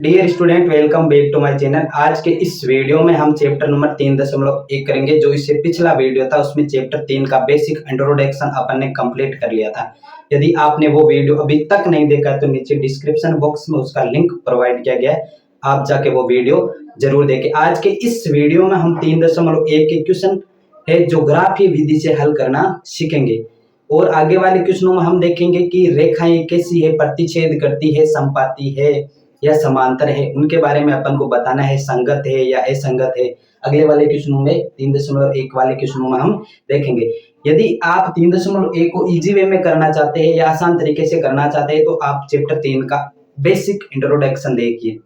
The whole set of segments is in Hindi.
Dear student, welcome back to my channel. आज के इस वीडियो में हम चैप्टर नंबर 3.1 करेंगे। जो इससे पिछला वीडियो था उसमें चैप्टर 3 का बेसिक इंट्रोडक्शन अपन ने कंप्लीट कर लिया था। यदि आपने वो वीडियो अभी तक नहीं देखा तो नीचे डिस्क्रिप्शन बॉक्स में उसका लिंक प्रोवाइड किया गया है, आप जाके वो वीडियो जरूर देखें। आज के इस वीडियो में हम 3.1 के क्वेश्चन है ज्योग्राफी विधि से हल करना सीखेंगे और आगे वाले क्वेश्चनों में हम देखेंगे कि रेखाएं कैसी है, प्रतिच्छेद करती है, संपाती है या समांतर है, उनके बारे में अपन को बताना है, संगत है या असंगत है। अगले वाले क्वेश्चनों में 3.1 वाले क्वेश्चनों में हम देखेंगे। यदि आप 3.1 को इजी वे में करना चाहते हैं या आसान तरीके से करना चाहते हैं तो आप चैप्टर 3 का बेसिक इंट्रोडक्शन देखिए,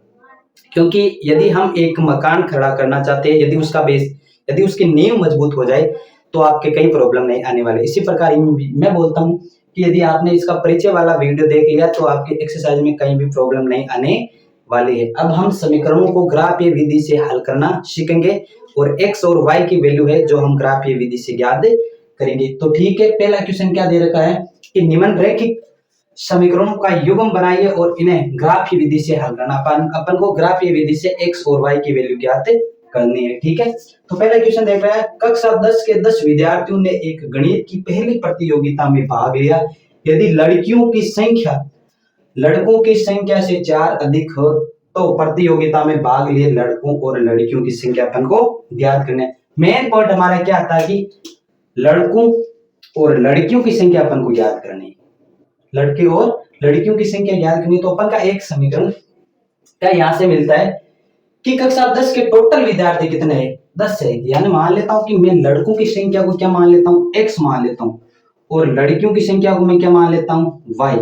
क्योंकि यदि हम एक मकान खड़ा करना चाहते हैं, यदि उसका बेस, यदि उसकी नींव मजबूत हो जाए तो आपके कई प्रॉब्लम नहीं आने वाले। इसी प्रकार मैं बोलता हूँ कि यदि आपने इसका परिचय वाला वीडियो देख लिया तो आपकी एक्सरसाइज में कहीं भी प्रॉब्लम नहीं आने वाली है। अब हम समीकरणों को ग्राफीय विधि से हल करना सीखेंगे और x और y की वैल्यू है जो हम ग्राफीय विधि से ज्ञात करेंगे। तो ठीक है, पहला क्वेश्चन क्या दे रखा है कि निम्नलिखित समीकरणों का युग्म बनाइए और इन्हें ग्राफीय विधि से हल करना। अपन को ग्राफीय विधि से x और y की वैल्यू ज्ञात करनी है। ठीक है, तो पहला क्वेश्चन देख रहा है, कक्षा 10 के 10 विद्यार्थियों ने एक गणित की पहली प्रतियोगिता में भाग लिया। यदि लड़कियों की संख्या लड़कों की संख्या से 4 अधिक हो तो प्रतियोगिता में भाग लिए लड़कों और लड़कियों की संख्या अपन को ज्ञात करना है। मेन पॉइंट हमारा क्या था कि लड़कों और लड़कियों की संख्या अपन को ज्ञात करनी है, लड़के और लड़कियों की संख्या ज्ञात करनी। तो अपन का एक समीकरण क्या यहां से मिलता है कि कक्षा 10 के टोटल विद्यार्थी कितने हैं, 10 है। यानी मान लेता हूं कि मैं लड़कों की संख्या को क्या मान लेता हूं, x मान लेता हूं और लड़कियों की संख्या को मैं क्या मान लेता हूं, y।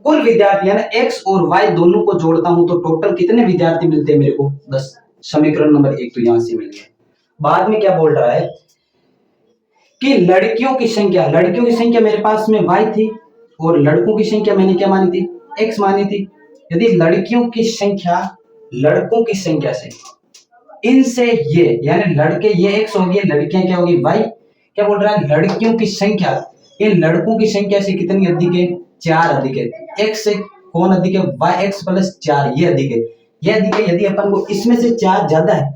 कुल विद्यार्थी यानी x और y दोनों को जोड़ता हूं तो टोटल कितने विद्यार्थी मिलते हैं मेरे को, 10। समीकरण नंबर 1 तो यहां से मिल गया। बाद में क्या बोल रहा है कि लड़कियों की संख्या मेरे पास में y थी और लड़कों की संख्या मैंने क्या मानी थी, x मानी थी। यदि लड़कियों की संख्या लड़कों की संख्या से इनसे ये यानी लड़के ये x हो गए, लड़कियां क्या होगी y। क्या बोल रहा है, लड़कियों की संख्या इन लड़कों की संख्या से कितनी अधिक है, 4 अधिक है। x से कौन अधिक है, yx प्लस 4 ये अधिक है, ये अधिक है। यदि अपन को इसमें से 4 ज्यादा है,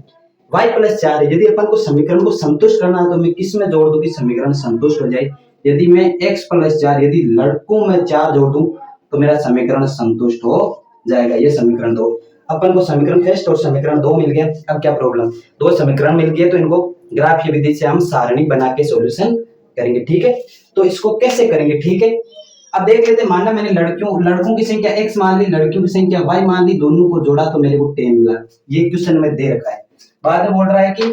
y प्लस 4 है, यदि अपन को समीकरण को संतुष्ट करना है तो मैं किस में जोड़ दूं कि समीकरण संतुष्ट हो जाए। यदि मैं x प्लस 4 यदि लड़कों में 4 जोड़ दूं तो मेरा समीकरण संतुष्ट हो जाएगा। ये समीकरण 2, अपन को समीकरण फर्स्ट और समीकरण 2 मिल गया। अब क्या प्रॉब्लम, 2 समीकरण मिल गए तो इनको ग्राफीय विधि से हम सारणी बना के सॉल्यूशन करेंगे। ठीक है, तो इसको कैसे करेंगे, ठीक है। अब देख लेते हैं, मानना मैंने लड़कों की संख्या x मान ली, लड़कियों की संख्या y मान ली, दोनों को जोड़ा तो मेरे को 10 मिला। ये क्वेश्चन में दे रखा है। बाद में बोल रहा है कि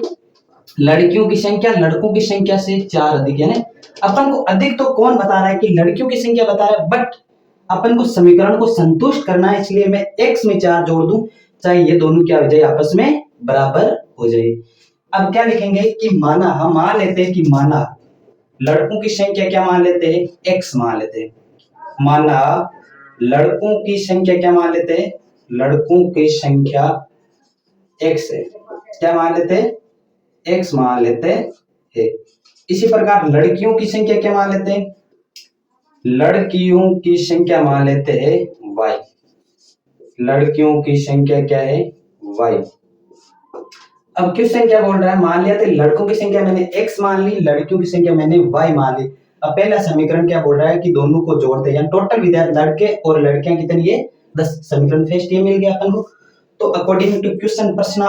लड़कियों की संख्या लड़कों की संख्या से 4 अधिक, यानी अपन को अधिक तो कौन बता रहा है कि लड़कियों की संख्या बता रहा है, बट अपन को समीकरण को संतुष्ट करना है, इसलिए मैं x में 4 जोड़ दूं, चाहे ये दोनों क्या हो जाए, आपस में बराबर हो जाए। अब क्या लिखेंगे कि माना, हम मान लेते हैं कि माना लड़कों की संख्या क्या मान लेते हैं, x मान लेते हैं। माना लड़कों की संख्या क्या मान लेते हैं, लड़कों की संख्या x है, क्या मान लेते हैं, x मान लेते हैं। इसी प्रकार लड़कियों की संख्या क्या मान लेते हैं, लड़कियों की संख्या मान लेते हैं y। लड़कियों की संख्या क्या है, y। अब क्वेश्चन क्या बोल रहा है, मान लिया तो लड़कों की संख्या मैंने x मान ली, लड़कियों की संख्या मैंने y मान ली। अब पहला समीकरण क्या बोल रहा है कि दोनों को जोड़ते हैं, टोटल विद्यार्थी लड़के और लड़कियां कितनी है, 10। समीकरण फर्स्ट ये मिल गया अपन को। तो अकॉर्डिंग टू क्वेश्चन प्रश्न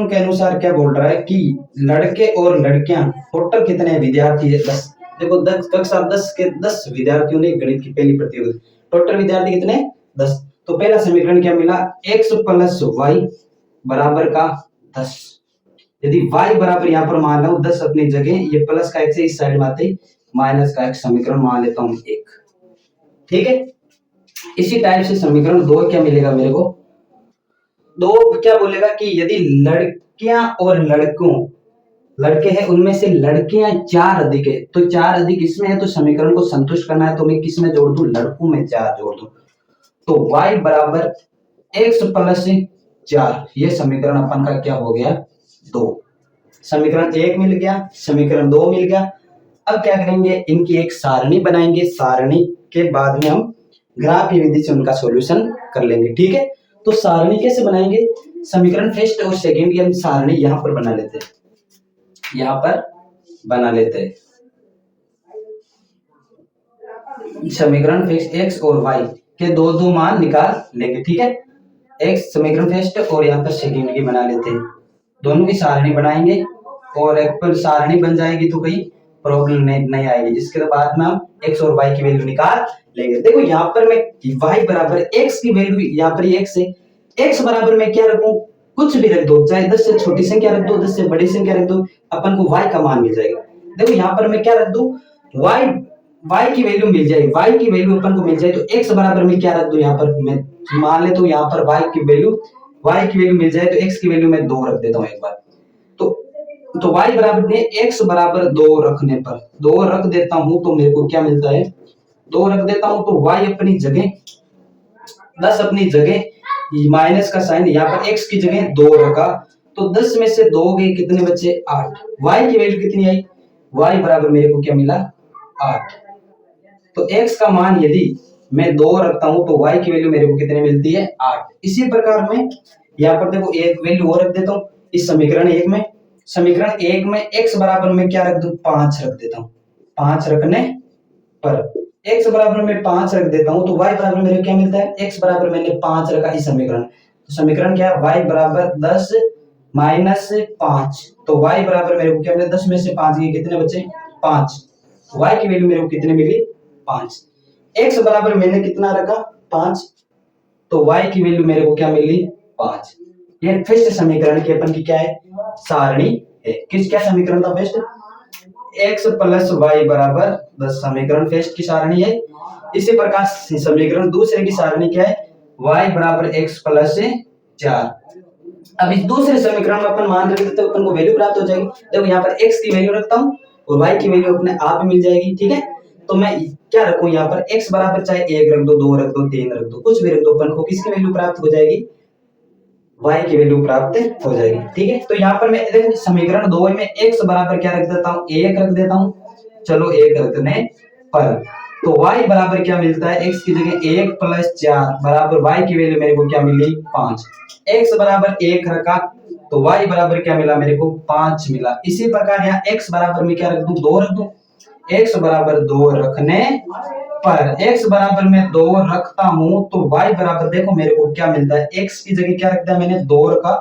के अनुसार क्या बोल रहा है कि लड़के और लड़कियां टोटल कितने विद्यार्थी है, 10। देखो कक्षा 10 के 10 विद्यार्थियों ने गणित की पहली प्रतियोगिता, टोटल विद्यार्थी कितने, 10। तो पहला समीकरण क्या मिला, x प्लस वाई बराबर का 10। यदि y बराबर यहाँ पर मान लो 10 अपनी जगह, ये प्लस का x इस साइड में आते माइनस का x, समीकरण मान लेता हूँ 1। ठीक है, इसी टाइप से समीकरण 2 क्या मिलेगा मेरे को, 2 क्या बोलेगा कि यदि लड़कियां और लड़के हैं उनमें से लड़कियां 4 अधिक है, तो 4 अधिक इसमें है तो समीकरण को संतुष्ट करना है, तो मैं किस में जोड़ दूं, लड़कों में 4 जोड़ दूं। तो y बराबर x प्लस 4, ये समीकरण अपन का क्या हो गया, 2। समीकरण 1 मिल गया, समीकरण 2 मिल गया। अब क्या करेंगे, इनकी एक सारणी बनाएंगे, सारणी के बाद में हम ग्राफीय विधि से उनका सॉल्यूशन कर लेंगे। ठीक है, तो सारणी कैसे बनाएंगे, समीकरण फर्स्ट और सेकंड की हम सारणी यहाँ पर बना लेते हैं, यहाँ पर बना लेते हैं। समीकरण फर्स्ट एक्स और वाई के दो दो मान निकाल लेंगे। ठीक है, एक्स समीकरण फर्स्ट और यहाँ पर सेकंड की बना लेते हैं, दोनों की सारणी बनाएंगे और एक पर सारणी बन जाएगी तो कोई प्रॉब्लम नहीं आएगी। इसके बाद में हम एक्स और वाई की वैल्यू निकाल लेंगे। देखो यहाँ पर मैं वाई बराबर एक्स की वैल्यू, यहाँ पर एक्स है, एक्स बराबर मैं क्या रखूं, कुछ भी रख दो, चाहे 10 से छोटी संख्या रख दो, 10 से बड़ी संख्या रख दो, अपन को वाई का मान मिल जाएगा। देखो यहाँ पर मैं क्या रख दूं, वाई, वाई की वैल्यू मिल जाएगी, वाई की वैल्यू अपन को मिल जाए तो एक्स बराबर में क्या रख दूं, यहाँ पर मैं मान ले तो यहाँ पर वाई की वैल्यू मिल जाए तो एक्स की वैल्यू मैं 2 रख देता हूँ एक बार। तो y बराबर में x बराबर 2 रखने पर 2 रख देता हूं तो मेरे को क्या मिलता है, 2 रख देता हूं तो y अपनी जगह 10 अपनी जगह माइनस का साइन, यहाँ पर x की जगह 2 रखा तो 10 में से 2 गए कितने बचे 8। y की वैल्यू कितनी आई, y बराबर मेरे को क्या मिला 8। तो x का मान यदि मैं 2 रखता हूं तो y की वैल्यू मेरे को कितने मिलती है 8। इसी प्रकार में यहाँ पर देखो एक वैल्यू और रख देता हूं इस समीकरण 1 में, समीकरण 1 में x बराबर में क्या रख दूं 5 रख देता हूं, 5 रखने पर x बराबर में 5 रख देता हूं तो y बराबर मेरे क्या मिलता है, x बराबर मैंने 5 रखा इस समीकरण, तो समीकरण क्या है y बराबर 10 माइनस 5, तो y बराबर मेरे को क्या मिला 10 में से 5 गए कितने बचे 5, y की वैल्यू मेरे को कितने मिली 5। x बराबर मैंने कितना रखा 5, तो y की वैल्यू मेरे को क्या मिली 5। ये फर्स्ट समीकरण की अपन की क्या है सारणी है। किस क्या समीकरण था फर्स्ट, x प्लस वाई बराबर 10 समीकरण फर्स्ट की सारणी है। इसी प्रकार समीकरण दूसरे की सारणी क्या है, y बराबर x प्लस 4। अब इस दूसरे समीकरण में अपन मान रख देते हैं, अपन को वैल्यू प्राप्त हो जाएगी। देखो यहाँ पर x की वैल्यू रखता हूँ और y की वैल्यू अपने आप मिल जाएगी। ठीक है, तो मैं क्या रखूं यहाँ पर x बराबर चाहे 1 रख दो, 2 रख दो, 3 रख दो, कुछ भी रख दो, अपन को किसकी वैल्यू प्राप्त हो जाएगी, y की वैल्यू प्राप्त हो जाएगी। ठीक है, तो यहाँ पर मैं देखो समीकरण 2 में x बराबर क्या रख देता हूँ 1 रख देता हूँ, चलो 1 रखने पर तो y बराबर क्या मिलता है, x की जगह 1 प्लस 4 बराबर y की वैल्यू मेरे को क्या मिली 5। x बराबर 1 रखा तो y बराबर क्या मिला मेरे को 5 मिला। इसी प्रकार यहाँ x बराबर में क्या रख दूं 2 रख दूं, x बराबर 2 रखने पर x बराबर में 2 रखता हूं तो y बराबर देखो मेरे को क्या मिलता है, x की जगह क्या रखता है मैंने 2 रखा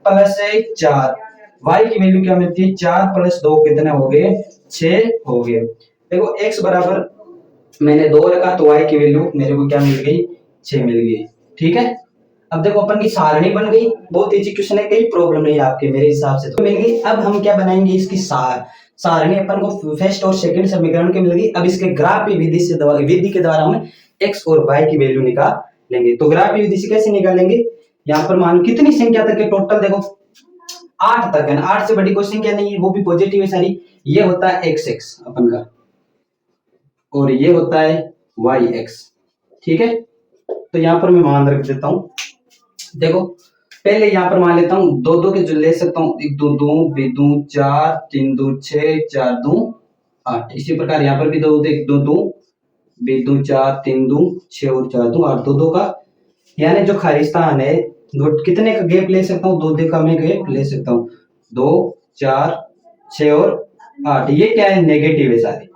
प्लस 4, y की वैल्यू क्या मिलती है 4 प्लस 2 कितने हो गए 6 हो गए। देखो x बराबर मैंने 2 रखा तो y की वैल्यू मेरे को क्या मिल गई 6 मिल गई। ठीक है, अब देखो अपन की सारणी बन गई, बहुत इजी क्वेश्चन है, कोई प्रॉब्लम नहीं आपके मेरे हिसाब से तो मिल गई। अब हम क्या बनाएंगे इसकी सारणी अपन को फर्स्ट और सेकंड समीकरण के मिल गई। अब इसके ग्राफी विधि के द्वारा हम x और y की वैल्यू निकाल लेंगे। तो ग्राफी विधि से कैसे निकालेंगे, यहाँ पर मान कितनी संख्या तक है टोटल, देखो 8 तक है ना, 8 से बड़ी कोई संख्या नहीं है, वो भी पॉजिटिव है सारी। ये होता है x अपन का और ये होता है yx। ठीक है, तो यहाँ पर मैं मान रख देता हूं, देखो पहले यहाँ पर मान लेता हूँ 2 2 के जो ले सकता हूँ 1 2 2 2 2 4 3 2 6 4 2 8। इसी प्रकार यहाँ पर भी 2 1 2 2 2 2 4 3 2 6 और 4 2 8, 2 2 का यानी जो खाली स्थान है कितने का गैप ले सकता हूँ, 2 2 का मैं गैप ले सकता हूँ, 2 4 6 और 8। ये क्या है नेगेटिव है सारे,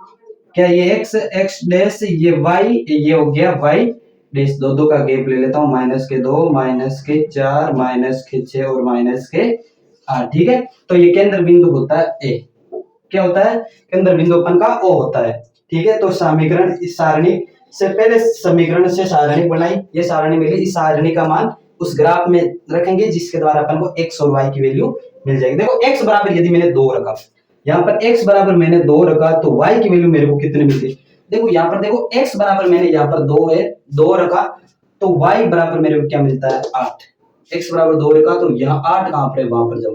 क्या ये x डैश ये y, ये हो गया y डैश, 2 2 का गैप ले लेता हूँ, माइनस के 2 माइनस के 4 माइनस के 6 और माइनस के 8। ठीक है, तो ये केंद्र बिंदु होता है ए, क्या होता है केंद्र बिंदु अपन का ओ होता है। ठीक है, तो समीकरण इस सारणी से पहले समीकरण से सारणी बनाई, ये सारणी मिली, इस सारणी का मान उस ग्राफ में रखेंगे जिसके द्वारा अपन को x और y की वैल्यू मिल जाएगी। देखो x बराबर यदि मैंने 2 रखा, यहाँ पर x बराबर मैंने 2 रखा तो y की वैल्यू मेरे को कितने मिलती, देखो यहाँ पर देखो x बराबर मैंने यहाँ पर 2 है 2 रखा तो y बराबर मेरे को क्या मिलता है 8। x बराबर 2 रखा तो यहाँ 8 कहां पर है, वहां पर जाओ,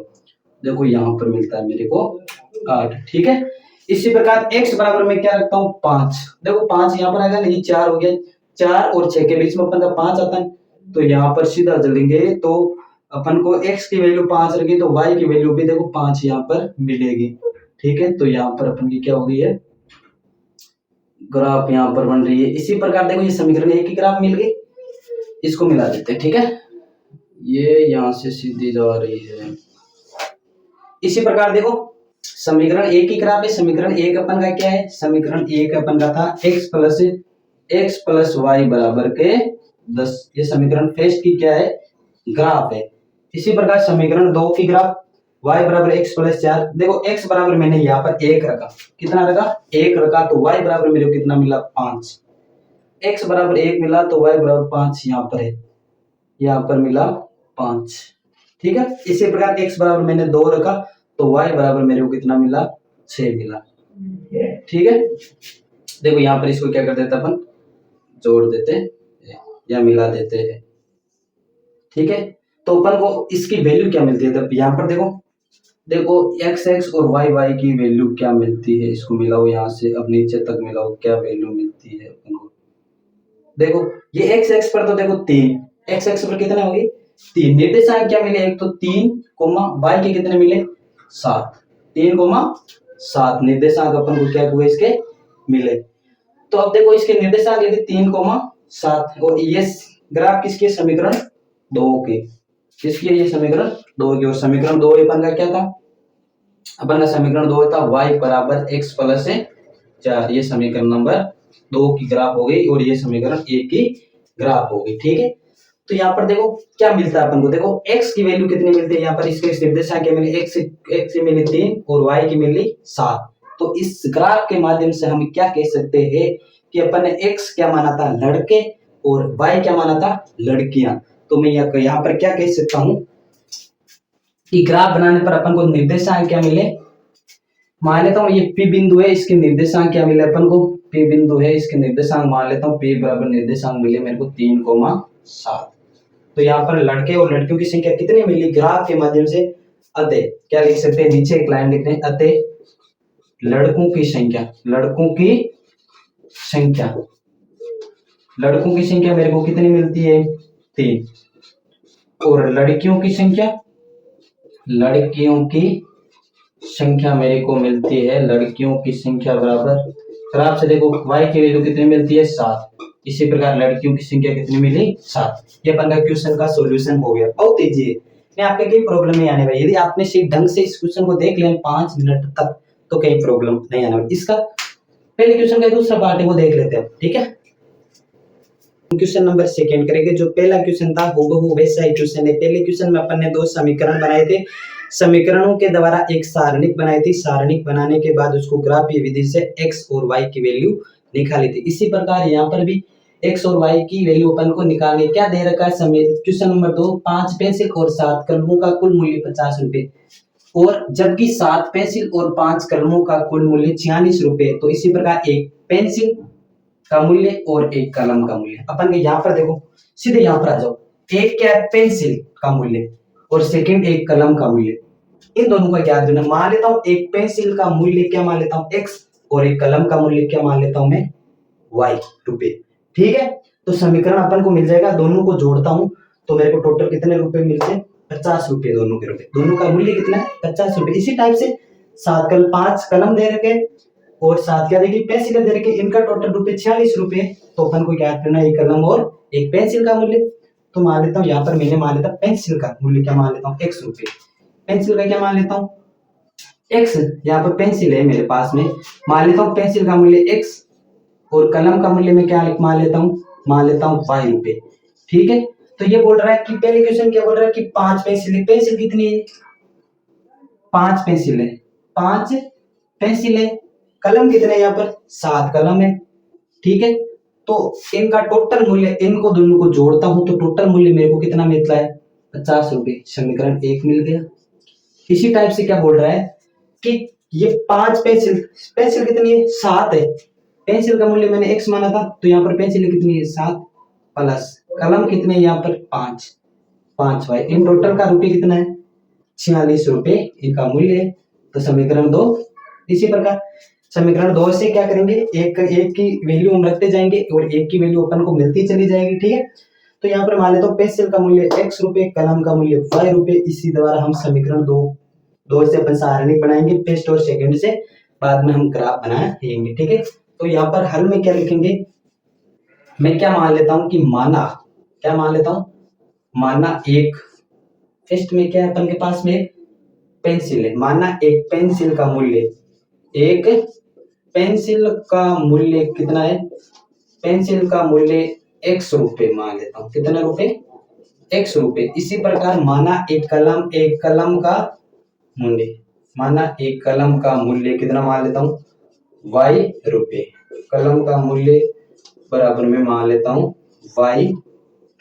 देखो यहाँ पर मिलता है मेरे को 8। ठीक है, इसी प्रकार x बराबर में क्या रखता हूँ 5, देखो 5 यहाँ पर आ गया, नहीं 4 हो गया, 4 और 6 के बीच में अपन का 5 आता है, तो यहाँ पर सीधा चलेंगे तो अपन को x की वैल्यू 5 रखी तो y की वैल्यू भी देखो 5 यहाँ पर मिलेगी। ठीक है, तो यहाँ पर अपन की क्या हो गई है ग्राफ यहाँ पर बन रही है। इसी प्रकार देखो ये समीकरण एक ही ग्राफ मिल गई। इसको मिला देते हैं, ठीक है। ये यहाँ से सीधी जा रही है। इसी प्रकार देखो समीकरण एक की ग्राफ है। समीकरण एक अपन का क्या है, समीकरण एक अपन का था x प्लस वाई बराबर के 10। ये समीकरण फर्स्ट की क्या है, ग्राफ है। इसी प्रकार समीकरण दो की ग्राफ y बराबर x प्लस 4। देखो x बराबर मैंने यहाँ पर एक रखा, कितना रखा, एक रखा, तो y बराबर मेरे को कितना मिला, 5। x बराबर एक मिला तो y बराबर 5 यहाँ पर है, यहाँ पर मिला 5, ठीक है। इसी प्रकार x बराबर मैंने 2 रखा तो y बराबर मेरे को कितना मिला, 6 मिला, ठीक है। देखो यहाँ पर इसको क्या कर देते अपन, जोड़ देते हैं या मिला देते हैं, ठीक है। तो अपन को इसकी वैल्यू क्या मिलती है, तब यहाँ पर देखो x और y की वैल्यू क्या मिलती है, इसको मिलाओ यहाँ से अब नीचे तक मिलाओ, क्या वैल्यू मिलती है अपन को। देखो ये x पर तो देखो 3, x पर कितना होगी 3, निर्देशांक क्या मिले, एक तो 3 कोमा y के कितने मिले 7, 3,7 निर्देशांक अपन को क्या हुए इसके मिले। तो अब देखो इसके निर्देशांक यदि 3,7 और ये ग्राफ किसके, समीकरण 2 के, किसकी है ये समीकरण 2 की। और समीकरण 2 अपन का क्या था, अपन का समीकरण 2 था y बराबर x प्लस 4। ये समीकरण नंबर 2 की ग्राफ हो गई और ये समीकरण 1 की ग्राफ हो गई, ठीक है। तो यहाँ पर देखो क्या मिलता है अपन को, देखो x की वैल्यू कितनी मिलती है, यहाँ पर इसके निर्देशांक क्या मिले, x से मिली 3 और y की मिली 7। तो इस ग्राफ के माध्यम से हम क्या कह सकते हैं कि अपन ने x क्या माना था, लड़के, और y क्या माना था, लड़कियां। तो मैं यहाँ पर क्या कह सकता हूं कि ग्राफ बनाने पर अपन को निर्देशांक क्या मिले, मान लेता हूँ ये P बिंदु है, इसके निर्देशांक क्या मिले अपन को, P बिंदु है, इसके निर्देशांक मान लेता हूँ P बराबर निर्देशांक मिले मेरे को 3,7। तो यहाँ पर लड़के और लड़कियों की संख्या कितनी मिली ग्राफ के माध्यम से, अतः क्या लिख सकते हैं, नीचे एक लाइन लिख रहे हैं, अतः लड़कों की संख्या मेरे को कितनी मिलती है 3, और लड़कियों की संख्या मेरे को मिलती है, लड़कियों की संख्या बराबर, ग्राफ से देखो y की वैल्यू कितनी मिलती है 7, इसी प्रकार लड़कियों की संख्या कितनी मिली 7। ये अपन का क्वेश्चन का सॉल्यूशन हो गया। बहुत तेजी है, मैं आपके कई प्रॉब्लम नहीं आने वाली, यदि आपने सही ढंग से इस क्वेश्चन को देख लिया 5 मिनट तक तो कई प्रॉब्लम नहीं आने वाली। इसका पहले क्वेश्चन का दूसरा पार्ट है वो देख लेते हैं, ठीक है। क्वेश्चन नंबर सेकंड करेंगे। जो पहला क्वेश्चन था हूबहू वैसा ही क्वेश्चन है। पहले क्वेश्चन में अपन ने 2 समीकरण बनाए थे, समीकरणों के द्वारा एक सारणिक बनाई थी, सारणिक बनाने के बाद उसको ग्राफीय विधि से x और y की वैल्यू निकाली थी। इसी प्रकार यहाँ पर भी x और y की वैल्यू अपन को निकालनी, क्या दे रखा है क्वेश्चन नंबर 2, 5 पेंसिल और 7 कलमों का कुल मूल्य 50 रुपए, और जबकि 7 पेंसिल और 5 कलमों का कुल मूल्य 46 रुपए। तो इसी प्रकार एक पेंसिल का मूल्य और एक कलम का मूल्य, अपन के यहाँ पर देखो सीधे यहाँ पर आ जाओ, एक क्या है पेंसिल का मूल्य और सेकंड एक कलम का मूल्य, इन दोनों का ज्ञात करना। मान लेता हूँ एक पेंसिल का मूल्य क्या मान लेता हूँ x और एक कलम का मूल्य क्या मान लेता हूँ मैं y रुपए, ठीक है। तो समीकरण अपन को मिल जाएगा, दोनों को जोड़ता हूँ तो मेरे को टोटल कितने रुपए मिलते हैं 50 रुपए, दोनों के रुपए, दोनों का मूल्य कितना है 50 रुपए। इसी टाइप से 5 कलम दे रखे और 7 क्या देखिए पेंसिल दे रखे, इनका टोटल रुपए 46 रुपए। तो अपन को क्या करना है, एक कलम और एक पेंसिल का मूल्य। तो मान लेता हूँ यहाँ पर मैंने मान लेता पेंसिल का मूल्य क्या मान लेता हूँ x रुपए, पेंसिल का क्या मान लेता हूँ x, यहाँ पर पेंसिल है मेरे पास में, मान लेता हूँ पेंसिल का मूल्य x और कलम का मूल्य में क्या मान लेता हूँ y रुपए, ठीक है। तो ये बोल रहा है कि पहले क्वेश्चन क्या बोल रहा है कि 5 पेंसिल है, पेंसिल कितनी है 5 पेंसिल है, 5 पेंसिल है, कलम कितने यहाँ पर 7 कलम है, ठीक है। तो इनका टोटल मूल्य, इनको दोनों को जोड़ता हूं तो टोटल मूल्य मेरे को कितना मिलता है 50 रुपए, समीकरण 1 मिल गया। इसी टाइप से क्या बोल रहा है कि ये 5 पेंसिल कितनी है 7 है, पेंसिल का मूल्य मैंने x माना था तो यहाँ पर पेंसिल कितनी है 7 प्लस कलम कितने यहाँ पर 5 भाई, इन टोटल का रुपये कितना है 46 रुपए इनका मूल्य है। तो समीकरण 2, इसी प्रकार समीकरण 2 से क्या करेंगे, एक की वैल्यू हम रखते जाएंगे और एक की वैल्यू अपन को मिलती चली जाएगी, ठीक है। तो यहाँ पर मान लेता हूँ पेंसिल का मूल्य x रुपए, कलम का मूल्य y रुपए। इसी द्वारा हम समीकरण 2 से अपन सारणिक बनाएंगे, फर्स्ट और सेकंड से बाद में हम ग्राफ बनाएंगे, ठीक है। तो यहाँ पर हल में क्या लिखेंगे, मैं क्या मान लेता हूँ कि माना क्या मान लेता हूँ, माना एक, फर्स्ट में क्या है अपन के पास में एक पेंसिल है, माना एक पेंसिल का मूल्य, एक पेंसिल का मूल्य कितना है, पेंसिल का मूल्य 100 रुपए मान लेता हूँ, कितने रुपए, 100 रुपए। इसी प्रकार माना एक कलम का मूल्य, माना एक कलम का मूल्य कितना मान लेता हूँ, y रुपए, कलम का मूल्य बराबर में मान लेता हूँ y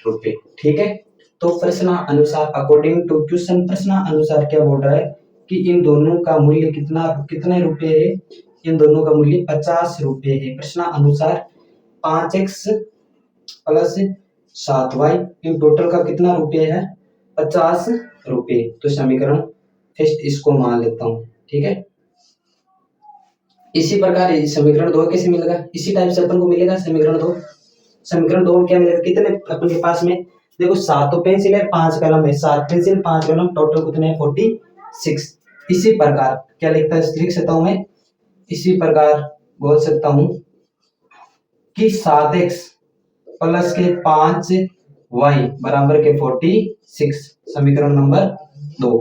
रुपए। ठीक है, तो प्रश्न अनुसार, अकॉर्डिंग टू क्वेश्चन, प्रश्न अनुसार क्या बोल रहा है कि इन दोनों का मूल्य कितने रुपए है, इन दोनों का मूल्य 50 रुपए है। प्रश्न अनुसार 5x plus 7y in total का कितना रुपए है, 50 रुपए। तो समीकरण फर्स्ट इसको मान लेता हूँ। ठीक है, इसी प्रकार समीकरण 2 कैसे मिलेगा, इसी टाइप से अपन को मिलेगा समीकरण 2। समीकरण 2 में क्या मिलेगा, कितने अपन के पास में देखो 7 पेंसिल है, 5 कलम है, 7 पेंसिल 5 कलम, टोटल कितने हैं 46। इसी प्रकार क्या लिख सकता हूं मैं, इसी प्रकार बोल सकता हूं कि 7x प्लस के 5y बराबर के 46, समीकरण नंबर 2।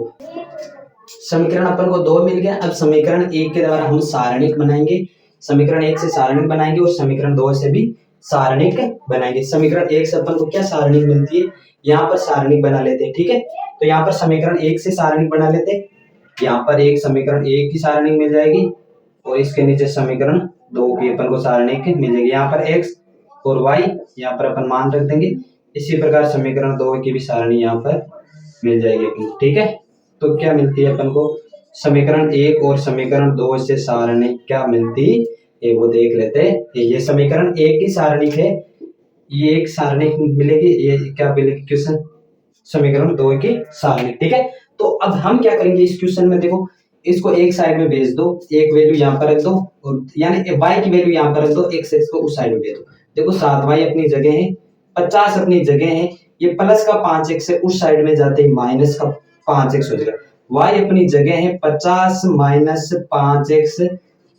समीकरण अपन को 2 मिल गया। अब समीकरण 1 के द्वारा हम सारणिक बनाएंगे, समीकरण 1 से सारणिक बनाएंगे और समीकरण 2 से भी सारणिक बनाएंगे। समीकरण 1 से अपन को क्या सारणिक मिलती है, यहाँ पर सारणिक बना लेते हैं। ठीक है, तो यहाँ पर समीकरण 1 से सारणिक बना लेते हैं, यहाँ पर एक समीकरण 1 की सारणिक मिल जाएगी और इसके नीचे समीकरण 2 की अपन को सारणिक मिल जाएगी। यहाँ पर x और y यहाँ पर अपन मान रख देंगे। इसी प्रकार समीकरण 2 की भी सारणी यहाँ पर मिल जाएगी अपनी। ठीक है, तो क्या मिलती है अपन को, समीकरण 1 और समीकरण 2 से सारणी क्या मिलती है वो देख लेते हैं। ये समीकरण 1 की सारणिक है, ये एक सारणिक मिलेगी, ये क्या मिलेगी क्वेश्चन, समीकरण 2 की सारणिक। ठीक है, तो अब हम क्या करेंगे इस क्वेश्चन में, देखो इसको एक साइड में भेज दो, एक वैल्यू यहाँ पर रख दो, और यानी y की वैल्यू यहाँ पर रख दो, x को उस साइड में भेज दो। देखो 7y अपनी जगह है, 50 अपनी जगह है, ये प्लस का 5x है, उस साइड में जाते ही माइनस का 5x हो जाएगा। y अपनी जगह है 50 माइनस 5x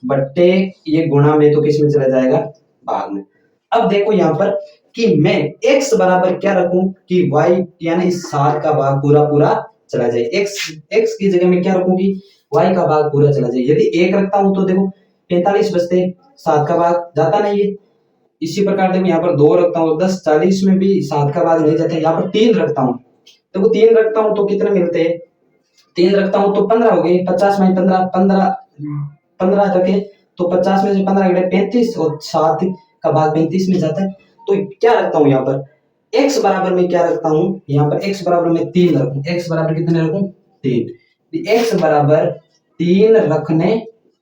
बट्टे ये गुणा में तो किस में चला जाएगा, भाग में। अब देखो यहाँ पर कि मैं x बराबर क्या रखूं कि y यानी 7 का भाग पूरा पूरा चला जाए, x की जगह में क्या रखूंगी, y का भाग पूरा चला जाए। यदि 1 रखता हूं तो देखो 45 बचते, 7 का भाग जाता नहीं है। इसी प्रकार देखो यहाँ पर 2 रखता हूं तो 10, 40 में भी 7 का भाग नहीं जाता। यहाँ पर 3 रखता हूं, देखो 3 रखता हूं तो कितने मिलते हैं, 3 रखता हूं तो 15 हो गए, 50 में 15 रखे तो 50 में से 15 घटे 35 और 7 का भाग 35 में जाता है। तो क्या रखता हूं यहाँ पर, x बराबर में क्या रखता हूं, यहाँ पर x बराबर में 3 रखूं, x बराबर कितने रखूं 3। x बराबर 3 रखने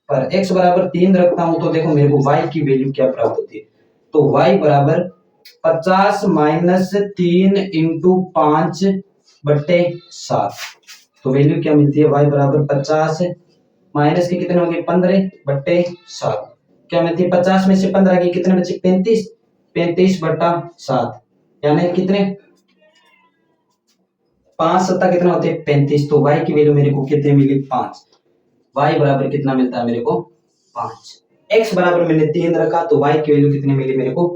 पर, x बराबर 3 रखता हूं तो देखो मेरे को y की वैल्यू क्या प्राप्त होती है, तो y बराबर 50 माइनस 3 इंटू 5 बट्टे 7, तो वैल्यू क्या मिलती है, y बराबर 50 माइनस के कितने होंगे 15 बट्टे 7, क्या मिलती है 50 में से 15 की कितने बचे 35, 35 बट्टा 7 यानी कितने 5 सत्ता कितना होते हैं 35। तो y की वैल्यू मेरे को कितने मिली 5, y बराबर कितना मिलता है मेरे को 5। x बराबर मैंने 3 रखा तो y की वैल्यू कितनी मिली मेरे को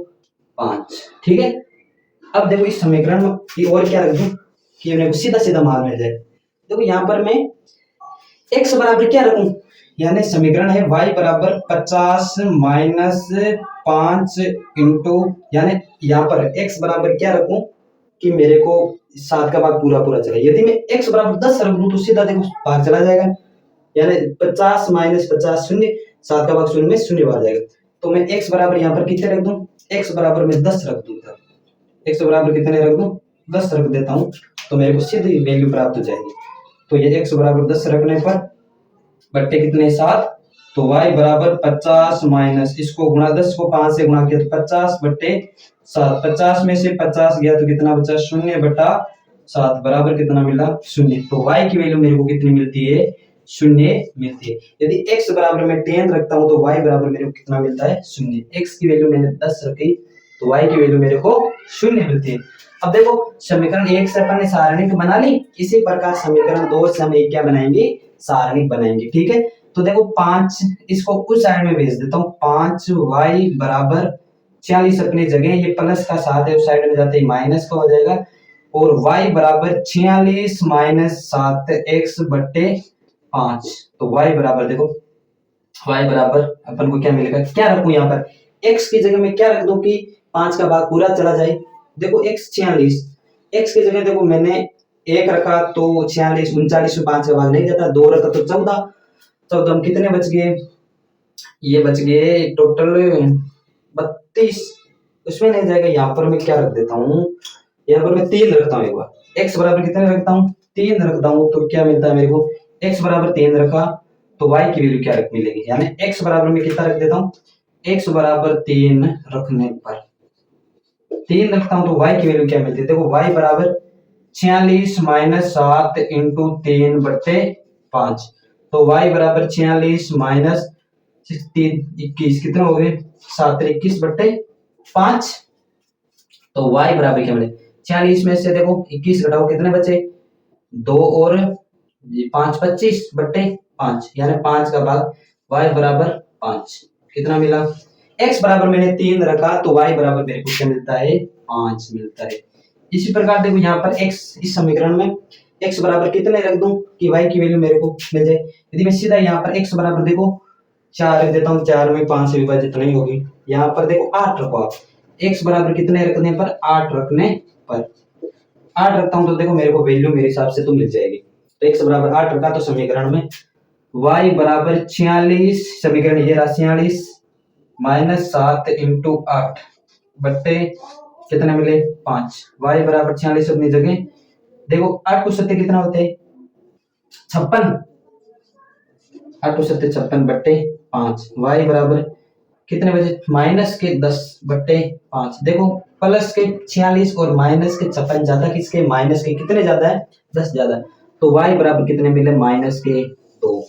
5। ठीक है, अब देखो इस समीकरण की और क्या रख दूं कि मेरे को सीधा सीधा मान मिल जाए। देखो यहाँ पर मैं x बराबर क्या रखूं, यानी समीकरण है y बराबर 50 माइनस 5 इंटू, यानी यहाँ पर x बराबर क्या रखूं कि मेरे को 7 का भाग पूरा पूरा चला। यदि मैं x बराबर 10 रख दूं तो सीधा देखो भाग चला जाएगा, यानी 50 माइनस 50 शून्य, 7 का भाग शून्य में शून्य बाहर जाएगा। तो मैं x बराबर यहाँ पर कितने रख दूं, x बराबर में 10 रख दूं, x बराबर कितने रख दूं 10 रख देता हूं तो मेरे को सीधी वैल्यू प्राप्त हो जाएगी। तो ये x बराबर 10 रखने पर बट्टे कितने 7, तो y बराबर 50 माइनस इसको गुणा 10 को 5 से गुणा किया तो 50 बट्टे 7, 50 में से 50 गया तो कितना बचा 0 बटा 7 बराबर कितना मिला 0। तो y की वैल्यू मेरे को कितनी मिलती है 0 मिलती है। यदि x बराबर मैं 10 रखता हूं तो y बराबर मेरे को कितना मिलता है 0। x की वैल्यू मैंने 10 रखी तो y की वैल्यू मेरे को 0 मिलती है। अब देखो समीकरण 1 से अपन ने सारणिक बना ली, इसी प्रकार समीकरण 2 से हम एक क्या बनाएंगे सारणिक बनाएंगे। ठीक है, तो देखो 5 इसको उस साइड में भेज देता हूं, 5y बराबर 46 अपनी जगह, ये प्लस का 7 है, उस साइड में जाते ही माइनस का हो जाएगा, और y बराबर 46 माइनस 7 x बट्टे 5। तो y बराबर देखो, y बराबर अपन को क्या मिलेगा, क्या रखूं यहाँ पर, x की जगह में क्या रख दूं कि 5 का भाग पूरा चला जाए। देखो x 46, x की जगह देखो मैंने 1 रखा तो 46, 39 में 5 का भाग नहीं जाता, 2 रखा तो 14, तो हम कितने बच गए, ये बच गए टोटल 32, उसमें नहीं जाएगा, यहाँ पर मैं क्या रख देता हूँ, यहाँ पर मैं 3 रखता हूँ, एक बार x बराबर कितने रखता हूँ, 3 रखता हूँ, तो क्या मिलता है मेरे को, x बराबर 3 रखा तो y की वैल्यू क्या मिलेगी, यानी x बराबर में कितना रख देता हूँ, x बराबर 3 रखने पर 3 रखता हूँ तो y की वैल्यू क्या मिलती है, देखो y बराबर 46 माइनस 7 इंटू 3 बट्टे 5, तो y बराबर 46 माइनस 21 कितना हो गए, 7 21 बट्टे 5, तो y बराबर क्या मिले, 46 में से देखो 21 घटाओ कितने बचे, 2 और 5 25 बट्टे 5, यानी 5 का भाग y बराबर 5, कितना मिला, x बराबर मैंने 3 रखा तो y बराबर मेरे को क्या मिलता है, 5 मिलता है। इसी प्रकार देखो यहाँ पर x, इस समीकरण में x बराबर कितने रख दूं कि y की वैल्यू मेरे को मिल जाए, यदि मैं सीधा यहाँ पर x बराबर देखो 4 रख देता हूँ, 4 में 5 से विभाजित नहीं होगी, यहाँ पर देखो 8 रखो आप, x बराबर कितने रखने पर, 8 रखने पर 8 रखता हूं तो देखो मेरे को वैल्यू मेरे हिसाब से तो मिल जाएगी, तो x बराबर 8 रखा तो समीकरण में y बराबर 46, समीकरण ये रहा 46 माइनस 7 इंटू 8 बट्टे कितने मिले 5, y बराबर 46 अपनी जगह, देखो 8 को 7 कितना होते हैं 56, 8 को 7 56 बट्टे 5, y बराबर कितने बजे, माइनस के 10 बट्टे 5, देखो प्लस के 46 और माइनस के 56 ज्यादा किसके, माइनस के कितने ज्यादा है, 10 ज्यादा, तो y बराबर कितने मिले, माइनस के 2,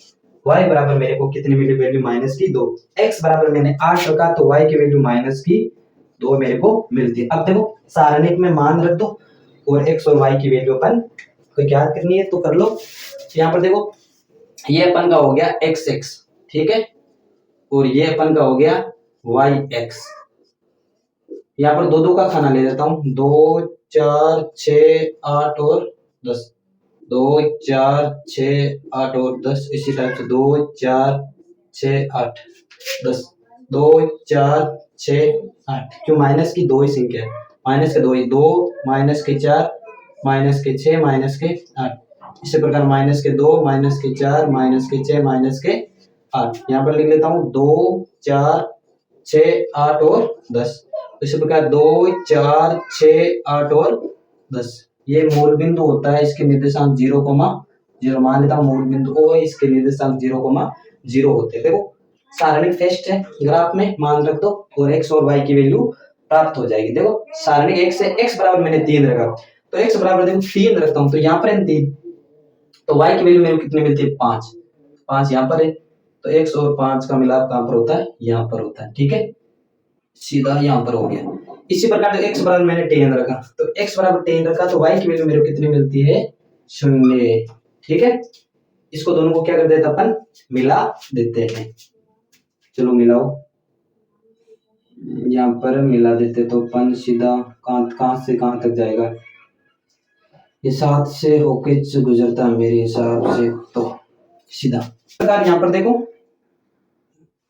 y बराबर मेरे को कितनी मिली वैल्यू, माइनस की 2, x बराबर मैंने 8 रखा तो y की वैल्यू माइनस की 2 मेरे को मिलती है। अब देखो सारणिक में मान रख दो और x और y की वैल्यू अपन को क्या करनी है तो कर लो, यहाँ पर देखो ये अपन का हो गया x, ठीक है, और ये अपन का हो गया yx, यहाँ पर 2 2 का खाना ले लेता हूँ, 2 4 6 8 और 10, 2 4 6 8 और 10, इसी टाइप से 2 4 6 8 10, 2 4 6 8, क्यों माइनस की 2 ही संख्या है, माइनस के 2 ही, 2 माइनस के 4 माइनस के 6 माइनस के 8, इसी प्रकार माइनस के 2 माइनस के 4 माइनस के 6 माइनस के 8, यहाँ पर लिख लेता हूँ 2 4 6 8 और 10, इसी प्रकार 2 4 6 8 और 10, ये मूल बिंदु होता है, इसके निर्देशांक 0,0 मान लेता हूँ, मूल बिंदु ओ है, इसके निर्देशांक 0,0 होते हैं। देखो सारणिक टेस्ट है, ग्राफ में मान रख दो और x और y की वैल्यू प्राप्त हो जाएगी। देखो सारणिक x से x बराबर मैंने 3 रखा तो x बराबर देखो 3 रखता हूँ तो यहाँ पर है 3, तो y की वैल्यू मेरे को कितनी मिलती है 5, 5 यहाँ पर है, तो x और 5 का मिलाप कहाँ पर होता है, यहाँ पर होता है, ठीक है, सीधा यहाँ पर हो गया। इसी प्रकार x बराबर मैंने 10 रखा तो x बराबर 10 रखा तो y की वैल्यू मेरे को कितनी मिलती है 0, ठीक है, इसको दोनों को क्या कर देते अपन मिला देते हैं, चलो मिलाओ, यहाँ पर मिला देते तो अपन सीधा कहां से कहां तक जाएगा, ये 7 से होके गुजरता है मेरे हिसाब से, तो सीधा प्रकार यहाँ पर देखो,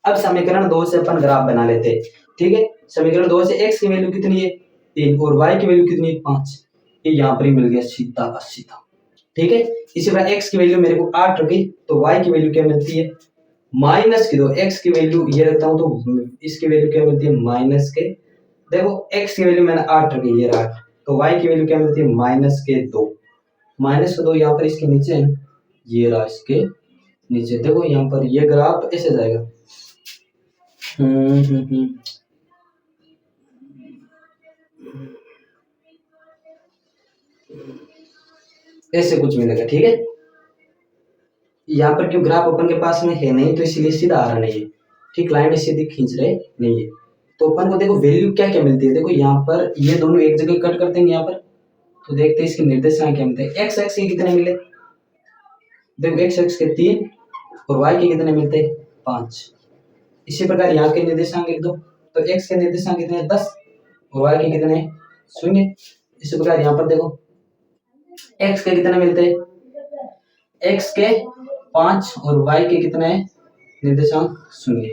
अब समीकरण 2 से अपन ग्राफ बना लेते हैं, ठीक है, समीकरण 2 से x की वैल्यू कितनी है 3 और y की वैल्यू कितनी है 5, ये यहाँ पर ही मिल गया सीधा का सीधा, ठीक है, इसी प्रकार x की वैल्यू मेरे को 8 रखी तो y की वैल्यू क्या मिलती है माइनस की 2, x की वैल्यू ये रखता हूं तो इसकी वैल्यू क्या मिलती है माइनस के, देखो x की वैल्यू मैंने 8 रखी ये 8, तो y की वैल्यू क्या मिलती है माइनस के 2, माइनस का 2 यहाँ पर इसके नीचे है, ये रहा इसके नीचे, देखो यहाँ पर ये ग्राफ ऐसे जाएगा, ऐसे कुछ मिलेगा, ठीक है, यहाँ पर क्यों ग्राफ अपन के पास में है नहीं तो इसलिए सीधा आ रहा नहीं है, ठीक, लाइन सीधी खींच रहे नहीं है, तो अपन को देखो वैल्यू क्या क्या मिलती है, देखो यहाँ पर ये दोनों एक जगह कट करते हैं यहाँ पर, तो देखते हैं इसके निर्देशांक क्या मिलते हैं, x x के कितने मिले, देखो x x के 3 और y के कितने मिलते हैं 5, इसी प्रकार यहाँ के निर्देशांक लिख दो, तो x के निर्देशांक कितने हैं 10 और y के कितने हैं 0। इसी प्रकार यहाँ पर देखो x के कितने मिलते हैं x के 5 और y के कितने हैं निर्देशांक 0।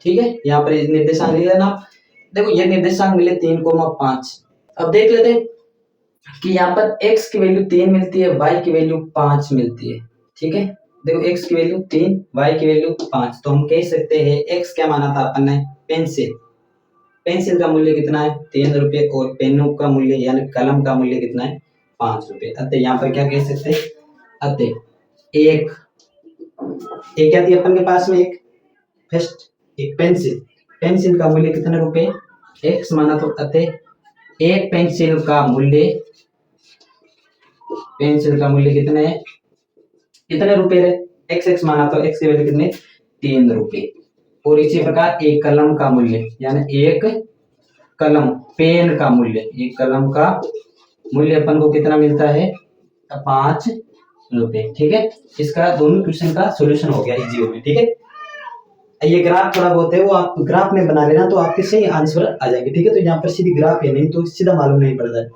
ठीक है, यहाँ पर निर्देशांक लिख लेना। देखो ये निर्देशांक मिले 3,5। अब देख लेते हैं कि यहाँ पर x की वैल्यू 3 मिलती है, y की वैल्यू 5 मिलती है। ठीक है, देखो x की वैल्यू 3, y की वैल्यू 5, तो हम कह सकते हैं x क्या माना था अपन ने पेंसिल। पेंसिल का मूल्य कितना है 3 रुपए और पेनों का मूल्य यानी कलम का मूल्य कितना है 5 रुपए। अतः यहाँ पर क्या कह सकते हैं, अतः एक क्या थी अपन के पास में एक फर्स्ट एक पेंसिल, पेंसिल का मूल्य कितने रुपए x माना, तो अतः एक पेंसिल का मूल्य कितने है कितने रुपए है x माना, तो x की वैल्यू कितने 3 रुपए। और इसी प्रकार एक कलम का मूल्य यानी एक कलम पेन का मूल्य, एक कलम का मूल्य अपन को कितना मिलता है 5 रुपए। ठीक है, इसका दोनों क्वेश्चन का सॉल्यूशन हो गया इजी हो गया। ठीक है, ये ग्राफ थोड़ा बहुत है वो आप ग्राफ में बना लेना तो आपके सही आंसर आ जाएंगे। ठीक है, तो यहाँ पर सीधी ग्राफ है नहीं तो सीधा मालूम नहीं पड़ता है।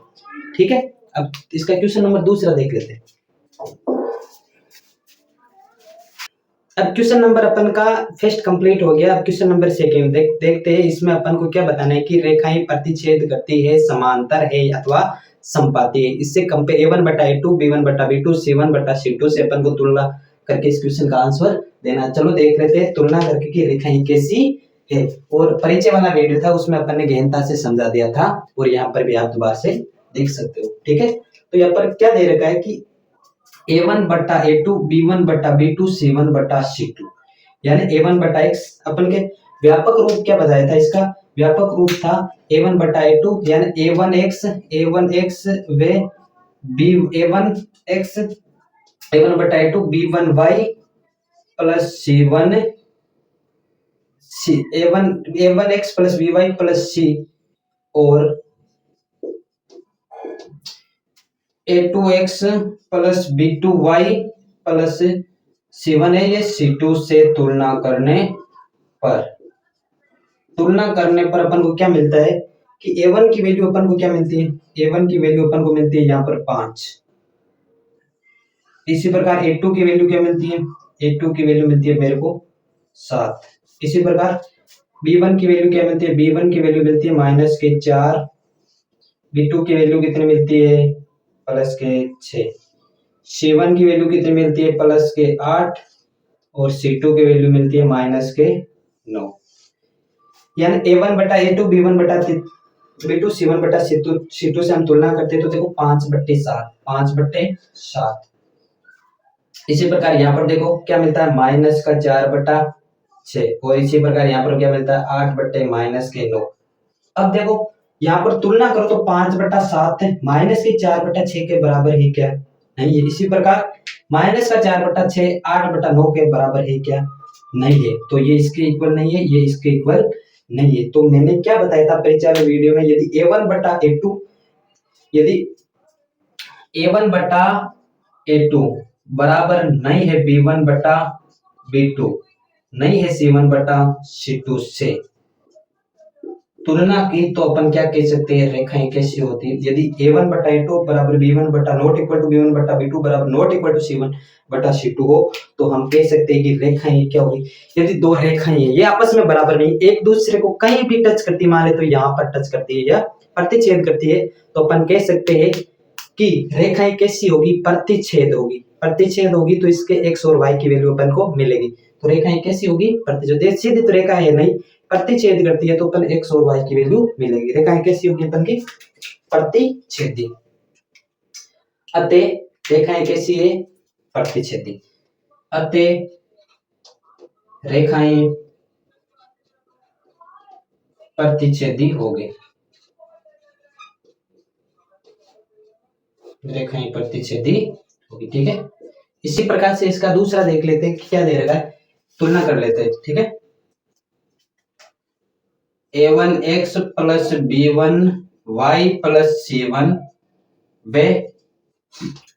ठीक है, अब इसका क्वेश्चन नंबर दूसरा देख लेते हैं। अब क्वेश्चन नंबर अपन का फर्स्ट कंप्लीट हो गया। अब क्वेश्चन नंबर सेकंड देखते हैं। इसमें अपन को क्या बताना है कि रेखाएं प्रतिच्छेद करती है, समांतर है अथवा समपाती है। इससे कंपेयर a1/a2 b1/b2 c1/c2 से अपन को तुलना करके इस क्वेश्चन का आंसर देना। चलो देख लेते हैं तुलना करके कि रेखाएं कैसी है। और परिचय वाला वीडियो था उसमें अपन ने गहनता से समझा दिया था और यहाँ पर भी आप दोबारा से देख सकते हो। ठीक है, तो यहाँ पर क्या दे रखा है कि a1/a2 b1/b2 c1/c2 यानी a1/x अपन के व्यापक रूप क्या बताया था, इसका व्यापक रूप था a1/a2 यानी a1x way b a1/a2 b1y plus c1 a1x plus by plus c और a2x plus b2y plus c1 है ये c2 से तुलना करने पर अपन को क्या मिलता है कि a1 की वैल्यू अपन को क्या मिलती है, a1 की वैल्यू अपन को मिलती है यहाँ पर 5। इसी प्रकार a2 की वैल्यू क्या मिलती है, a2 की वैल्यू मिलती है मेरे को 7। इसी प्रकार b1 की वैल्यू क्या मिलती है, b1 की वैल्यू मिलती है -4। b2 की वैल्यू कितनी मिलती है +6। c1 की वैल्यू कितनी मिलती है +8 और c2 की वैल्यू मिलती है -9। यानी a1/a2 b1/b2 c1/c2 से हम तुलना करते हैं तो देखो 5/7। इसी प्रकार यहाँ पर देखो क्या मिलता है -4/6 और इसी प्रकार यहाँ पर क्या मिलता है 8/-9। अब देखो यहाँ पर तुलना करो तो 5/7 है, -4/6 के बराबर ही क्या नहीं है। इसी प्रकार -4/6 8/9 के बराबर है क्या नहीं है, तो ये इसके इक्वल नहीं है, ये इसके इक्वल नहीं है। तो मैंने क्या बताया था परिचय में वीडियो में, यदि a1/a2 बराबर नहीं है b1/b2 नहीं है c1/c2 से तुलना की तो अपन क्या कह सकते हैं रेखाएं कैसी होती है। यदि a1/a2 बराबर b1/नॉट इक्वल टू b1/b2 बराबर नॉट इक्वल टू c1/c2 हो तो हम कह सकते हैं कि रेखाएं क्या होगी। यदि दो रेखाएं हैं ये आपस में बराबर नहीं, एक दूसरे को कहीं भी टच करती मान ले तो यहाँ पर टच करती है या प्रतिच्छेद करती है, तो अपन कह सकते हैं कि रेखाएं कैसी होगी प्रतिच्छेद होगी। प्रतिच्छेद होगी तो इसके x और y की वैल्यू अपन को मिलेगी। तो रेखाएं कैसी होगी प्रतिच्छेद, सीधी तो रेखा है नहीं प्रतिच्छेद करती है तो अपन x और y की वैल्यू मिलेगी। रेखाएं कैसी होगी अपन की प्रतिच्छेदी। अतः रेखाएं कैसी है प्रतिच्छेदी। अतः रेखाएं प्रतिच्छेदी हो गई, रेखाएं प्रतिच्छेदी होगी। ठीक है, इसी प्रकार से इसका दूसरा देख लेते हैं क्या दे रखा है, तुलना कर लेते हैं। ठीक है, a1x plus b1y plus c1 व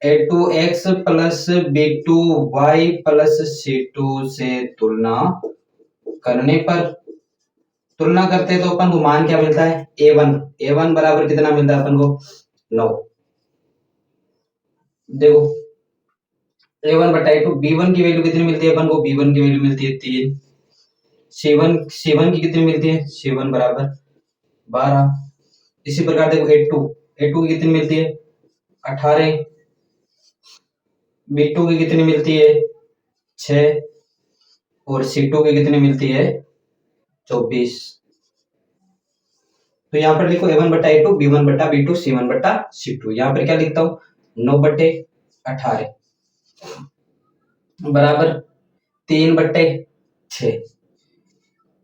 a2x plus b2y plus c2 से तुलना करने पर तुलना करते हैं तो अपन को मान क्या मिलता है, a1 बराबर कितना मिलता है अपन को, 9। देखो a1/a2, b1 की वैल्यू कितनी मिलती है अपन को, b1 की वैल्यू मिलती है 3। c1 की कितनी मिलती है, c1 बराबर 12। इसी प्रकार देखो a2 की कितनी मिलती है, 18। b2 की कितनी मिलती है, 6। और c2 की कितनी मिलती है, 24। तो यहाँ पर लिखो a1/a2, b1/b2, c1/c2। यहाँ पर क्या लिखता हूँ, 9/18 बराबर 3/6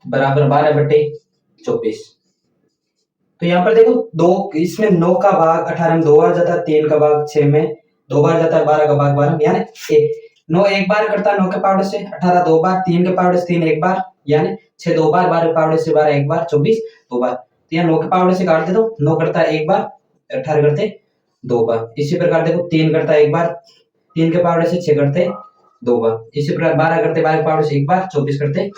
बराबर 12/24। तो यहाँ पर देखो दो, इसमें 9 का भाग 18 में 2 बार जाता है, 3 का भाग 6 में 2 बार जाता है, 12 का भाग 12 यानी 9 एक बार करता है 9 के पावर से, 18 2 बार, 3 के पावर से 3 एक बार, यानी 6 2 बार, 12 के पावर से 12 एक बार, 24 2 बार। तो यहाँ 9 के पावर से काट दे दो, 9 करता है एक बार, 18 करते 2 बार। इसी प्रकार देखो 3 करता है एक बार, 3 के पावर से 6 करते 2 बार। इसी प्रकार 12 करते 12 के पावर से एक बार, 24 करते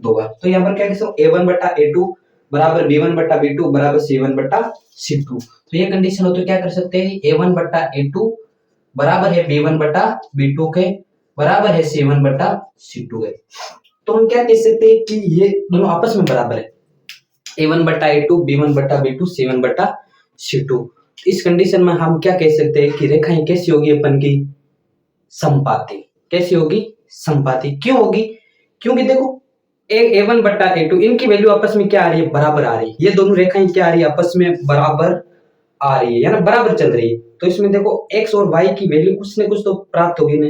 2 बार। तो यहाँ पर क्या लिखो, a1/a2 बराबर b1/b2 बराबर c1/c2। तो ये कंडीशन हो तो क्या कर सकते हैं, a1/a2 बराबर है b1/b2 के, बराबर है c1/c2 के। तो हम क्या कह सकते हैं कि ये दोनों आपस में बराबर है, a1/a2 b1/b2 c1/c2। इस कंडीशन में हम क्या कह सकते हैं कि रेखाएं कैसी होगी अपन की, संपाती। कैसी होगी, संपाती। क्यों होगी, क्योंकि देखो a1/a2 इनकी वैल्यू आपस में क्या आ रही है, बराबर आ रही है। ये दोनों रेखाएं क्या आ रही है, आपस में बराबर आ रही है, या ना बराबर चल रही है। तो इसमें देखो x और y की वैल्यू कुछ न कुछ तो प्राप्त होगी ना,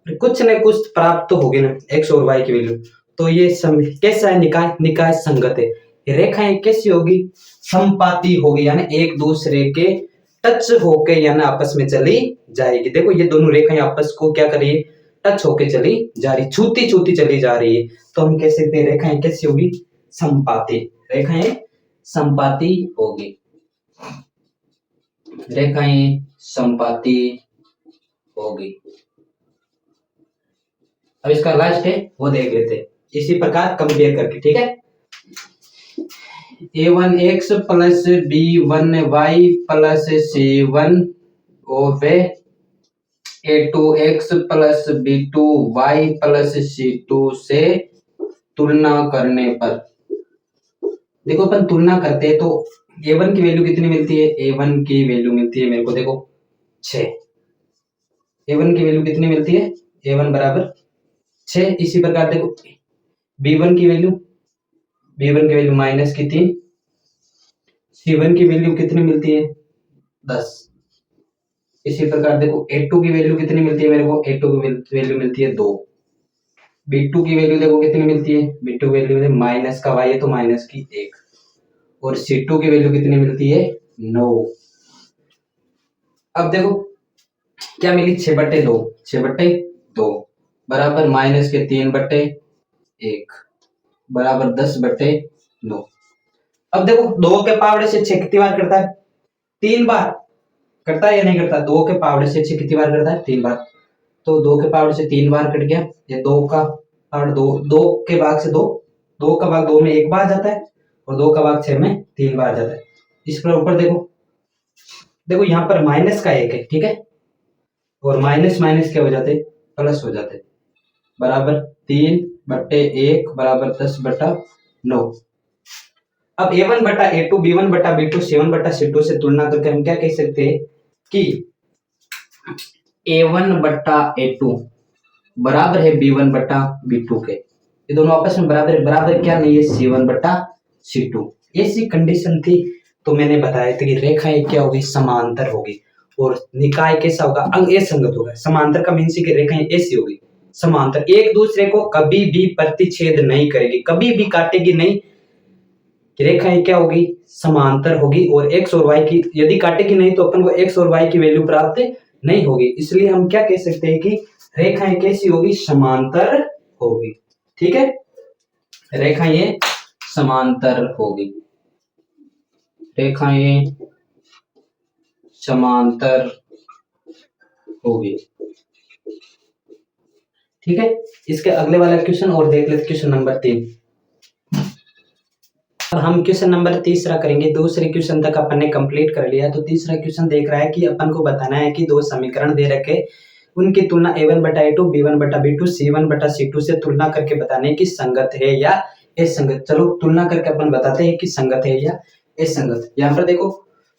कुछ न कुछ प्राप्त तो होगी ना, x और y की वैल्यू। तो ये कैसा है, निकाय संगत है। रेखाएं कैसी होगी, संपाती होगी, यानी एक दूसरे के टच होके यानी आपस में चली जाएगी। देखो ये दोनों रेखाएं आपस को क्या कर रही है, टच होके चली जा रही, छूती छूती चली जा रही है। तो हम कह सकते हैं रेखाएं कैसी होगी, संपाती। रेखाएं संपाती होगी, रेखाएं संपाती होगी। अब इसका लास्ट है वो देख लेते हैं इसी प्रकार कंपेयर करके, ठीक है। a1x plus b1y plus c1 और वे a2x plus b2y plus c2 से तुलना करने पर, देखो अपन तुलना करते हैं तो a1 की वैल्यू कितनी मिलती है, a1 की वैल्यू मिलती है मेरे को देखो 6। a1 की वैल्यू कितनी मिलती है, a1 बराबर 6। इसी प्रकार देखो b1 की वैल्यू, b1 की वैल्यू माइनस की 3। c1 की वैल्यू कितनी मिलती है, 10। इसी प्रकार देखो a2 की वैल्यू कितनी मिलती है मेरे को, a2 की वैल्यू मिलती है 2। b2 की वैल्यू देखो कितनी मिलती है, b2 वैल्यू है माइनस का y है तो माइनस की 1। और c2 की वैल्यू कितनी मिलती है, 9। अब देखो क्या मिली, 6/2, 6/2 बराबर माइनस के 3/1 बराबर 10/9। अब देखो 2 के पावड़े से 6 कितनी बार करता है, 3 बार करता है या नहीं करता, 2 के पावड़े से 6 कितनी बार करता है, 3 बार। तो 2 के पावर से 3 बार कट गया, ये 2 का पावर 2, 2 के भाग से 2, 2 का भाग 2 में एक बार जाता है, और 2 का भाग 6 में 3 बार जाता है। इस पर ऊपर देखो, देखो यहाँ पर माइनस का 1 है, ठीक है, और माइनस माइनस क्या हो जाते, प्लस हो जाते, बराबर 3/1 बराबर 10/9। अब a1/a2 b1/b2 c1/c2 से तुलना करके हम क्या कह सकते हैं कि a1/a2 बराबर है b1/b2 के। ये दोनों आपस में बराबर है, बराबर क्या नहीं है, c1/c2। ऐसी कंडीशन थी तो मैंने बताया था कि रेखाएं क्या होगी, समांतर होगी। और निकाय कैसा होगा, अंग असंगत होगा। समांतर का मीन्स कि रेखाएं ऐसी होगी, समांतर, एक दूसरे को कभी भी प्रतिच्छेद नहीं करेगी, कभी भी काटेगी नहीं। रेखाएं क्या होगी, समांतर होगी। और x और y की यदि काटेगी नहीं तो अपन को x और y की वैल्यू प्राप्त नहीं होगी। इसलिए हम क्या कह सकते हैं कि रेखाएं कैसी होगी, समांतर होगी, ठीक है। रेखाएं समांतर होगी, रेखाएं समांतर होगी, ठीक है। इसके अगले वाला क्वेश्चन और देख लेते, क्वेश्चन नंबर 3। अब हम क्वेश्चन नंबर तीसरा करेंगे। दूसरे क्वेश्चन तक अपन ने कंप्लीट कर लिया। तो तीसरा क्वेश्चन देख रहा है कि अपन को बताना है कि दो समीकरण दे रखे, उनकी तुलना a1 बटा a2, b1 बटा b2, c1 बटा c2 से तुलना करके बताने की संगत है या असंगत। चलो तुलना करके अपन बताते हैं कि संगत है या असंगत। यहाँ पर देखो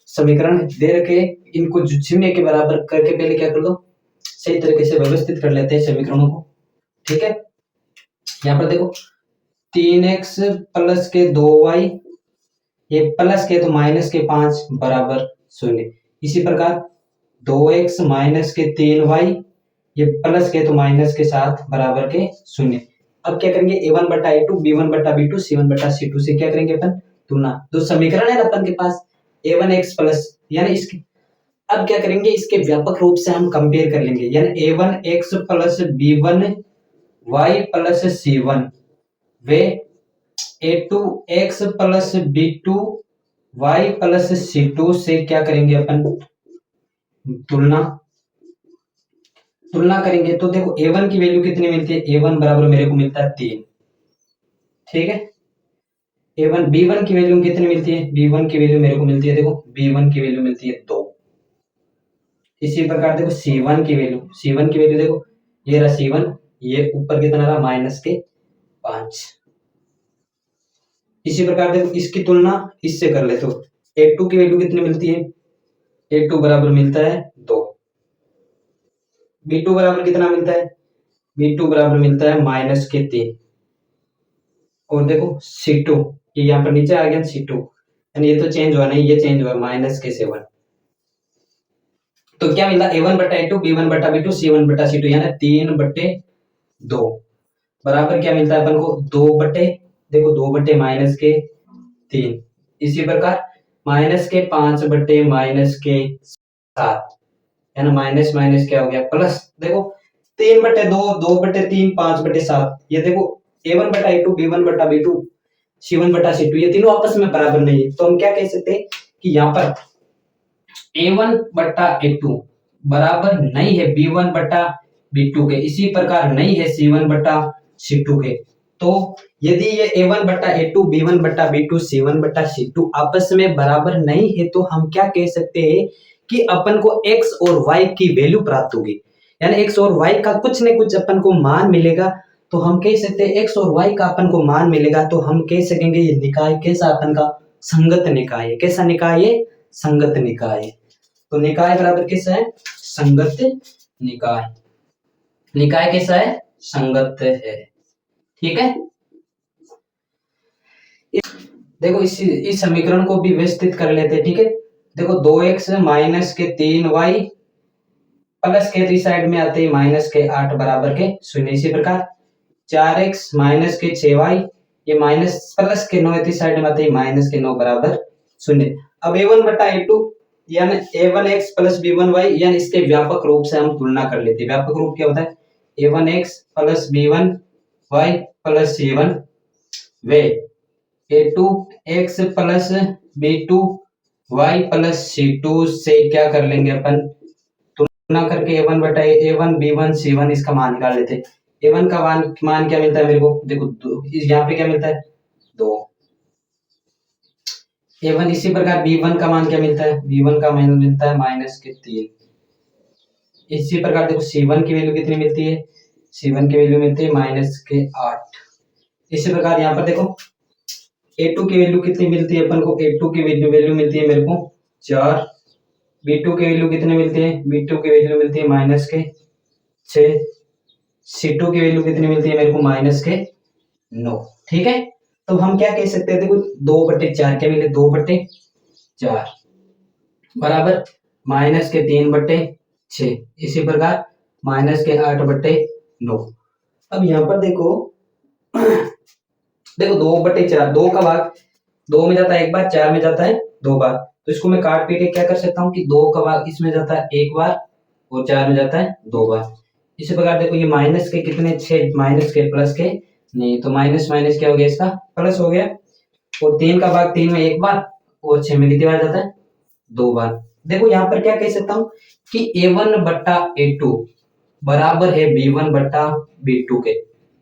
समीकरण दे रखे, इनको शून्य के बराबर करके पहले क्या कर दो, सही तरीके से व्यवस्थित कर लेते हैं समीकरणों को। ठीक है, यहाँ पर देखो 3x प्लस के 2y, ये प्लस के तो माइनस के 5 बराबर 0। इसी प्रकार 2x माइनस के 3y, ये प्लस के तो माइनस के 7 बराबर के 0। अब क्या करेंगे, a1 बटा a2, b1 बटा b2, c1 बटा c2 से क्या करेंगे अपन, तुलना। दो समीकरण है अपन के पास, a1x प्लस, यानी इसके अब क्या करेंगे, इसके व्यापक रूप से हम कंपेयर कर लेंगे, यानी a1x plus b1y plus c1 वे a2x plus b2y plus c2 से क्या करेंगे अपन, तुलना करेंगे। तो देखो a1 की वैल्यू कितनी मिलती है, a1 बराबर मेरे को मिलता है 3। ठीक है, a1 b1 की वैल्यू कितनी मिलती है, b1 की वैल्यू मेरे को मिलती है, देखो b1 की वैल्यू मिलती है 2। इसी प्रकार देखो c1 की वैल्यू देखो, ये रहा c1, ये ऊपर कितना रहा माइनस के 5। इसी प्रकार देखो इसकी तुलना इससे कर ले तो a2 की वैल्यू कितनी मिलती है, a2 बराबर मिलता है 2। b2 बराबर कितना मिलता है, b2 बराबर मिलता है माइनस के 3। और देखो c2, ये यहाँ पर नीचे आ गया c2, यानी ये तो चेंज हुआ नहीं, ये चेंज हुआ माइनस के 7। तो क्या मिला, a1 बटा a2, b1 बटा b2, c1 बटा c2, यानी 3/2 बराबर क्या मिलता है अपन को, 2 देखो 2 माइनस के 3। इसी प्रकार माइनस के 5 माइनस के 7, यानी माइनस माइनस क्या हो गया प्लस। देखो 3/2, 2/3, 5/7, ये देखो a1 बटा a2, b1 बटा b2, c1 बटा c2, ये तीनों आपस में बराबर नहीं है। तो हम क्या कह सकते हैं कि यहाँ पर a1 बटा a2 बराबर नहीं है b1 बटा b2 के, इसी प्रकार नहीं है c1 बटा c2 के। तो यदि ये a1 बटा a2, b1 बटा b2, c1 बटा c2 आपस में बराबर नहीं है, तो हम क्या कह सकते हैं कि अपन को x और y की वैल्यू प्राप्त होगी, यानी x और y का कुछ न कुछ अपन को मान मिलेगा। तो हम कह सकते हैं x और y का अपन को मान मिलेगा, तो हम कह सकेंगे ये निकाय कैसा अपन का, संगत निकाय है। कैसा निकाय है, संगत निकाय है। तो निकाय बराबर कैसा है, संगत निकाय। निकाय कैसा है, संगत है। ठीक है, देखो इस समीकरण को भी व्यवस्थित कर लेते हैं। ठीक है, देखो 2x माइनस के 3y प्लस के इस साइड में आते हैं माइनस के 8 बराबर के 0। इसी प्रकार 4x माइनस के 6y, ये माइनस प्लस के 9 इस साइड में आते हैं माइनस के 9 बराबर 0। अब a1 बटा a2 यानी a1x प्लस b1y, यानी इसके व्यापक रूप से हम तुलना कर लेते हैं। व्यापक रूप क्या होता है, a1x plus b1y plus c1 वे a2x plus b2y plus c2 से क्या कर लेंगे अपन, तुलना करके a1 बटा a1 b1 c1 इसका मान निकाल लेते हैं। a1 का मान क्या मिलता है मेरे को, देखो यहाँ पे क्या मिलता है 2। a1 इसी प्रकार b1 का मान क्या मिलता है, b1 का मान मिलता है माइनस के 3। इसी प्रकार देखो c1 की वैल्यू कितनी मिलती है, c1 की वैल्यू मिलती है माइनस के 8। इसी प्रकार यहाँ पर देखो a2 की वैल्यू कितनी मिलती है अपन को, a2 की वैल्यू मिलती है मेरे को 4। b2 की वैल्यू कितनी मिलती है, b2 की वैल्यू मिलती है माइनस के 6। c2 की वैल्यू कितनी मिलती है मेरे को, माइनस के 9। ठीक है, तो हम क्या कह सकते हैं, देखो 2/4 क्या मिले, 2/4 बराबर माइनस के 3/6। इसी प्रकार माइनस के 8/9। अब यहाँ पर देखो देखो 2/4, 2 का भाग 2 में जाता है एक बार, 4 में जाता है 2 बार। तो इसको मैं काट पीट के क्या कर सकता हूँ कि 2 का भाग इसमें जाता है एक बार और 4 में जाता है 2 बार। इसी प्रकार देखो ये माइनस के कितने 6, माइनस के प्लस के नहीं, तो माइनस माइनस क्या हो गया, इसका प्लस हो गया। और 3 का भाग 3 में एक बार और 6 में कितनी बार जाता है 2 बार। देखो यहाँ पर क्या कह सकता हूँ कि a1 बटा a2 बराबर है b1 बटा b2 के,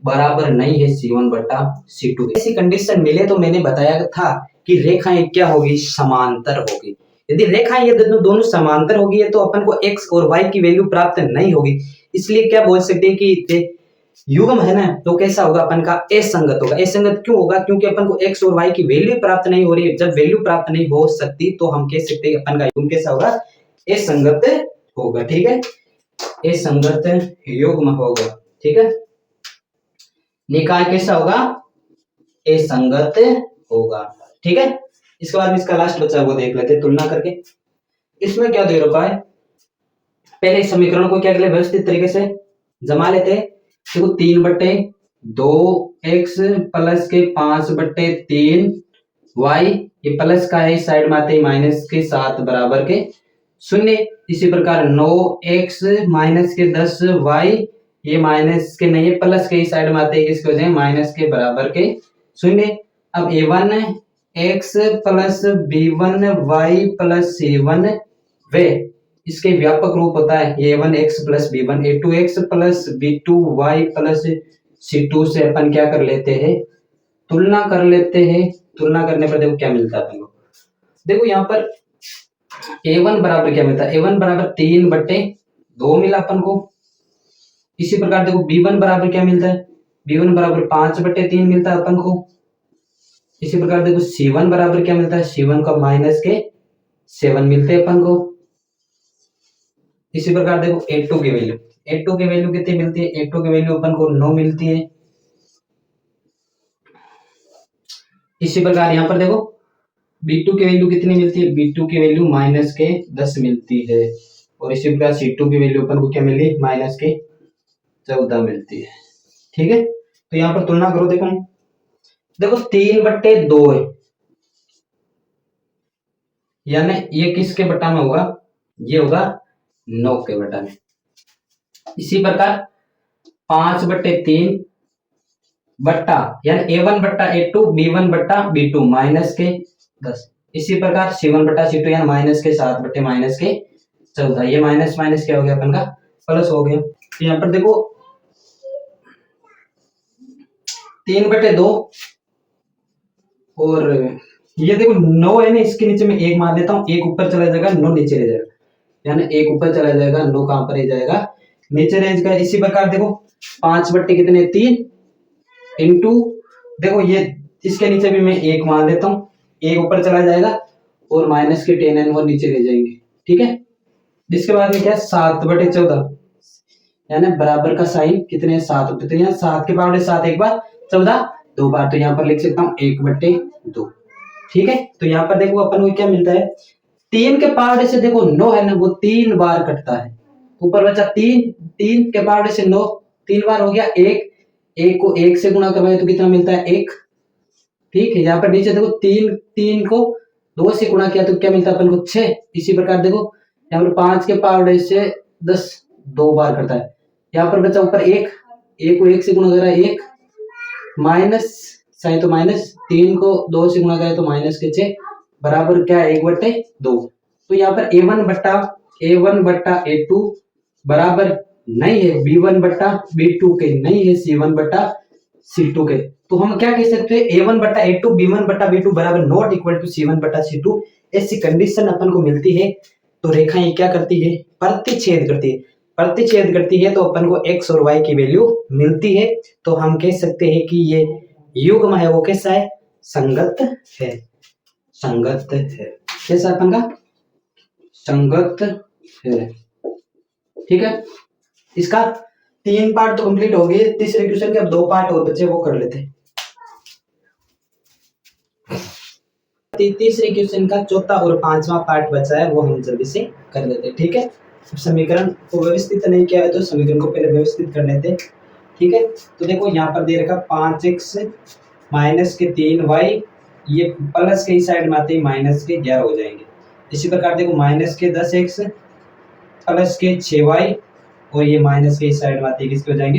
बराबर नहीं है C1 बटा C2। ऐसी कंडीशन मिले तो मैंने बताया था कि रेखाएं क्या होगी, समांतर होगी। यदि रेखाएं ये दोनों समांतर होगी तो अपन को x और y की वैल्यू प्राप्त नहीं होगी। इसलिए क्या बोल सकते हैं कि युग्म है ना, तो कैसा होगा अपन का, असंगत होगा। असंगत क्यों होगा, क्योंकि अपन को x और y की वैल्यू प्राप्त नहीं हो रही है। जब वैल्यू प्राप्त नहीं हो सकती तो हम कह सकते हैं अपन का युग्म कैसा होगा, असंगत होगा। ठीक है, असंगत युग्म होगा। ठीक है, निकाय कैसा होगा, असंगत होगा। ठीक है, इसके बाद इसका लास्ट बचा वो देख लेते हैं तुलना करके। इसमें क्या दे रखा है, पहले इस समीकरण को क्या कर ले, व्यवस्थित तरीके से जमा लेते हैं। देखो 3/2x प्लस के 5/3 y, ये प्लस का है, इस साइड में आते ही माइनस के 7 बराबर के 0। इसी प्रकार 9x माइनस के 10y, ये माइनस के नहीं है, प्लस के इस साइड में आते ही इसके हो जाए माइनस के बराबर के 0। अब a1x plus b1y plus c1 वे इसके व्यापक रूप होता है a1x plus b1, a2x plus b2y plus c2 से अपन क्या कर लेते हैं, तुलना कर लेते हैं। तुलना करने पर देखो क्या मिलता है अपन को। देखो यहाँ पर a1 बराबर क्या मिलता है, a1 बराबर 3/2 मिला अपन को। इसी प्रकार देखो b1 बराबर क्या मिलता है, b1 बराबर 5/3 मिलता है अपन को। इसी प्रकार देखो c1 बराबर क्या मिलता है, c1 का माइनस के 7 मिलते हैं अपन को। इसी प्रकार देखो a2 की वैल्यू, a2 की वैल्यू कितनी मिलती है, a2 की वैल्यू अपन को 9 मिलती है। इसी प्रकार यहाँ पर देखो b2 की वैल्यू कितनी मिलती है, b2 की वैल्यू माइनस के 10 मिलती है। और इसी प्रकार c2 की वैल्यू अपन को क्या मिली, माइनस के 14 मिलती है। ठीक है, तो यहाँ पर तुलना करो। देखो 3/2 है, यानी ये किसके बटा में होगा, ये होगा 9 के बटा में। इसी प्रकार 5/3 बट्टा यानी a1 बट्टा a2, b1 बट्टा b2 माइनस के 10। इसी प्रकार c1 बट्टा c2 यानी माइनस के 7 बट्टे माइनस के 14। ये माइनस माइनस क्या हो गया अपन का, प्लस हो गया। तो यहाँ पर देखो 3/2 और ये देखो 9 है ना, इसके नीचे में 1 मान लेता हूँ, 1 ऊपर चला जाएगा 9 नीचे रह जाएगा, यानी 1 ऊपर चला जाएगा 9 कहां पर रह जाएगा, नीचे रह जाएगा। इसी प्रकार देखो 5/3 इंटू, देखो ये इसके नीचे भी मैं 1 मान लेता हूँ, 1 ऊपर चला जाएगा और माइनस के 10 है वो नीचे रह जाएंगे। ठीक है, इसके बाद में क्या है 7/14, यानी बराबर का साइन कितने 7 होते, तो यहाँ 7 के पावर 7 एक बार, 14 2 बार, तो यहाँ पर लिख सकता हूँ 1/2। ठीक है, तो यहाँ पर देखो अपन को क्या मिलता है, 3 के पावर से देखो 9 है ना, वो 3 बार कटता है। ऊपर बचा 3, 3 के पावर से 9 3 बार हो गया 1, 1 को 1 से गुणा करवाए तो कितना मिलता है 1। ठीक है, यहाँ पर नीचे देखो 3 को 2 से गुणा किया तो क्या मिलता है अपन को 6। इसी प्रकार देखो यहाँ पर 5 के पावर से 10 2 बार करता है। यहाँ पर बचा ऊपर 1, 1 को 1 से गुणा करा 1, माइनस साइन तो माइनस, 3 को 2 से गुणा करें तो माइनस के 6 बराबर क्या है 1/2। तो यहाँ पर a1 बट्टा a2 बराबर नहीं है b1 बट्टा b2 के, नहीं है c1 बट्टा c2 के। तो हम क्या कह सकते हैं, a1 बट्टा a2 b1 बट्टा b2 बराबर नॉट इक्वल टू c1 बट्टा c2। ऐसी कंडीशन अपन को मिलती है तो रेखाएं क्या करती है, प्रतिच्छेद करती है। प्रतिच्छेद करती है तो अपन को x और y की वैल्यू मिलती है। तो हम कह सकते हैं कि ये युग्म है वो कैसा है, संगत है। संगत है, कैसा अपन का, संगत है। ठीक है, इसका 3 पार्ट तो कंप्लीट हो गए, तीसरे क्वेश्चन के अब 2 पार्ट और बचे, वो कर लेते हैं। तीसरे क्वेश्चन का चौथा और 5वां पार्ट बचा है, वो हम जल्दी से कर लेते हैं। ठीक है, समीकरण को व्यवस्थित नहीं किया है तो समीकरण को पहले व्यवस्थित कर लेते हैं। ठीक है, तो देखो यहाँ पर दे रखा 5x माइनस के 3y, ये प्लस के इस साइड में आते ही माइनस के 11 हो जाएंगे। इसी प्रकार देखो माइनस के 10x प्लस के 6y, और ये माइनस के इस साइड में आते ही किसके हो जाएंगे,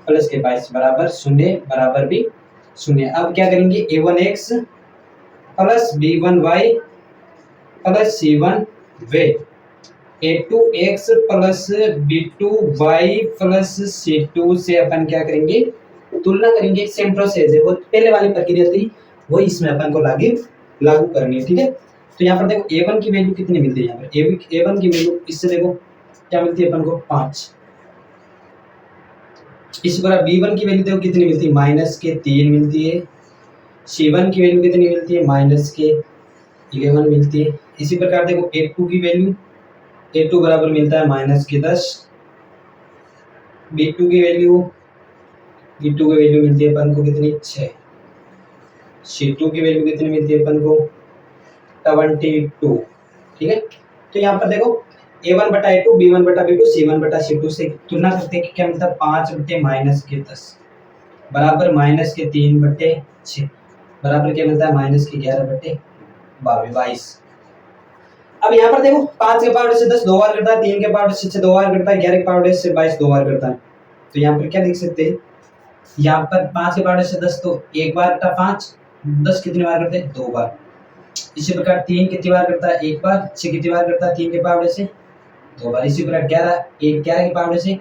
प्लस के 22 बराबर 0 बराबर भी 0। अब क्या करेंगे, a1x plus b1y plus c1 वे a2x plus b2y plus c2 से अपन क्या करेंगे, तुलना करेंगे, सेम प्रोसेस है, वो पहले वाली प्रक्रिया थी वही इसमें अपन को लागू करनी है, ठीक है। तो यहाँ पर देखो a1 की वैल्यू कितनी मिलती है, यहाँ पर a1 की वैल्यू इससे देखो क्या मिलती है अपन को 5। इसी प्रकार b1 की वैल्यू देखो कितनी मिलती है, -3 मिलती है। c1 की वैल्यू कितनी मिलती है, -11 मिलती है। इसी प्रकार देखो a2 की वैल्यू, a2 बराबर मिलता है -10। b2 की वैल्यू मिलती है अपन को कितनी, 6। c2 की वैल्यू कितनी मिलती है अपन को, 22, ठीक है। तो यहाँ पर देखो a1 बटा a2, b1 बटा b2, c1 बटा c2 से तुलना करते हैं कि क्या मिलता है, 5 बटे -10 बराबर -3 बटे 6 बराबर क्या मिलता है, -11 बटे 22। अब यहाँ पर देखो 5 के पावर से 10 दो बार करता है, 3 के पावर से 6 दो बार करता है, 11 के पावर से 22 दो बार करता है। तो यहाँ पर क्या लिख सकते हैं, यहाँ पर 5 के पावर से 10 तो एक बार करता 5, 10 कितनी बार करते हैं, 2 बार। इसी प्रकार 3 कितनी बार करता है, एक बार। 6 कितनी बार करता है, 3 के पावर से 2 बार। इसी प्रकार 11 के पावर से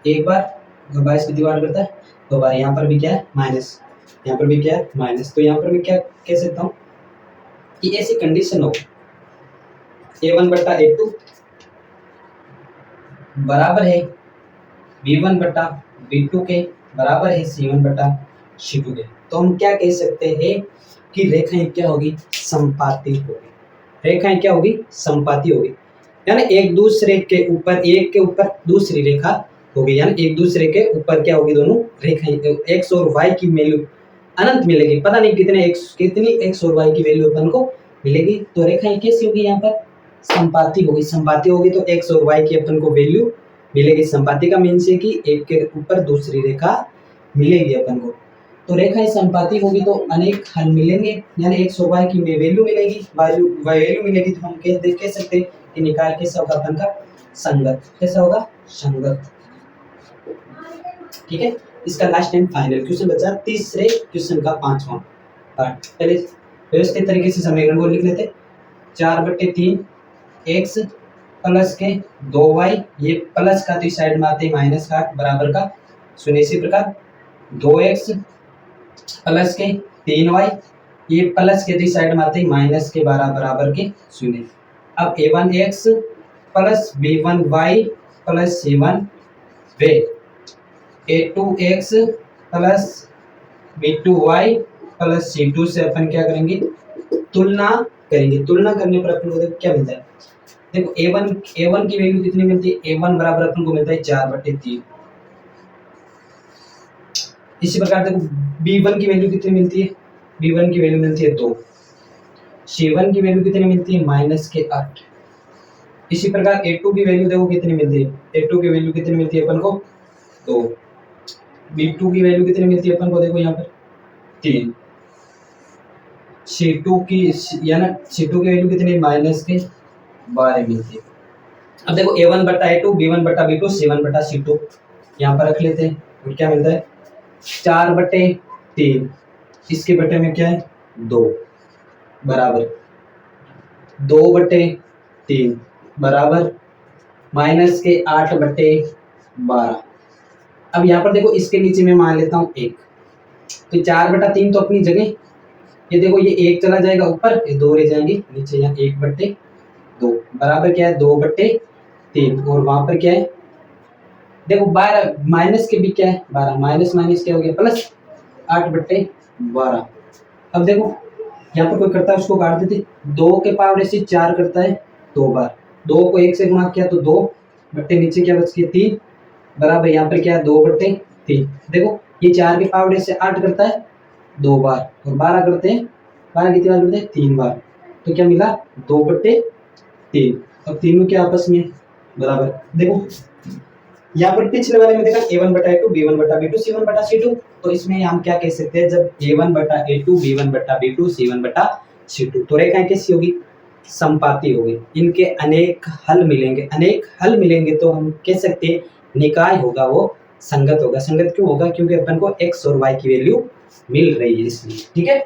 एक बार, और 22 कितनी बार करता है, 2 बार। यहाँ पर भी क्या है, माइनस, यहाँ पर भी क्या है, माइनस। तो यहाँ पर मैं क्या कह सकता हूँ कि ऐसी कंडीशन हो a1 बटा a2 बराबर है b1 बटा b2 के बराबर है c1 बटा c2 के, तो हम क्या कह सकते हैं कि रेखाएं क्या होगी, संपाती होगी। रेखाएं क्या होगी, संपाती होगी, यानी एक दूसरे के ऊपर, एक के ऊपर दूसरी रेखा होगी, यानी एक दूसरे के ऊपर क्या होगी, दोनों रेखाएं। x और y की वैल्यू अनंत मिलेगी, पता नहीं कितनी x और y की वैल्यू अपन को मिलेगी। तो रेखाएं कैसी होगी, यहाँ पर संपाती होगी। संपाती होगी तो x और y की अपन को वैल्यू मिलेगी। संपाती का मीन्स है कि एक के ऊपर दूसरी रेखा मिलेगी अपन को। तो रेखाएं संपाती होगी तो अनेक हल मिलेंगे, यानी x और y की वैल्यू मिलेगी, वैल्यू मिलेगी। तो हम कह सकते हैं कि निकाय कैसा होगा अपन का, संगत। कैसा होगा, संगत, ठीक है। इसका लास्ट एंड फाइनल क्वेश्चन बचा तीसरे क्वेश्चन का 5वां पार्ट। पहले व्यवस्थित तरीके से समीकरण को लिख लेते। 4/3 x प्लस के 2y, ये प्लस का तो इस साइड में आते हैं माइनस का बराबर का 0। इसी प्रकार 2x प्लस के 3y, ये प्लस के तो इस साइड में आते हैं माइनस के बराबर के 0। अब a1x plus b1y plus c1 वे a2x plus b2y plus c2 से अपन क्या करेंगे, तुलना करेंगे। तुलना करने पर अपन को क्या मिलता है, देखो a1 की वैल्यू कितनी मिलती है, a1 बराबर अपन को मिलता है 4/3। इसी प्रकार देखो b1 की वैल्यू कितनी मिलती है, b1 की वैल्यू मिलती है 2। c1 की वैल्यू कितनी मिलती है, -8। इसी प्रकार a2 की वैल्यू देखो कितनी मिलती है, a2 की वैल्यू कितनी मिलती है अपन को 2। b2 की वैल्यू कितनी मिलती है अपन को, देखो यहाँ पर 3। c2 की वैल्यू कितनी, -12 मिलती है। अब देखो a1 बटा a2, b1 बटा b2, c1 बटा c2 यहाँ पर रख लेते हैं। और क्या मिलता है, 4/3, इसके बटे में क्या है 2 बराबर 2/3 बराबर -8/12। अब यहाँ पर देखो इसके नीचे मैं मान लेता हूँ 1, तो 4/3 तो अपनी जगह, ये देखो ये 1 चला जाएगा ऊपर, ये 2 रह जाएंगे नीचे, यहाँ 1/2 बराबर क्या है 2/3। और वहां पर क्या है, देखो 12 माइनस के भी क्या है 12, माइनस माइनस क्या हो गया प्लस 8/12। अब देखो यहाँ पर कोई करता है उसको काट देते, 2 के पावर से 4 करता है 2 बार, 2 को 1 से गुणा किया तो 2 बट्टे नीचे क्या बच गया 3 बराबर यहाँ पर क्या है 2/3। देखो ये 4 के पावर से 8 करता है 2 बार, और 12 करते हैं, 12 कितनी बार करते हैं 3 बार। तो क्या मिला 2/3। अब तीनों के आपस में बराबर, देखो यहाँ पर पिछले वाले में देखा a1 बटा a2, b1 बटा b2, c1 बटा c2। तो इसमें हम क्या कह सकते हैं, जब a1 बटा a2, b1 बटा b2, c1 बटा c2, तो रेखाएं कैसी होगी, संपाती होगी। इनके अनेक हल मिलेंगे तो हम कह सकते हैं निकाय होगा वो संगत होगा। संगत क्यों होगा, क्योंकि अपन को x और y की वैल्यू मिल रही है इसलिए, ठीक है।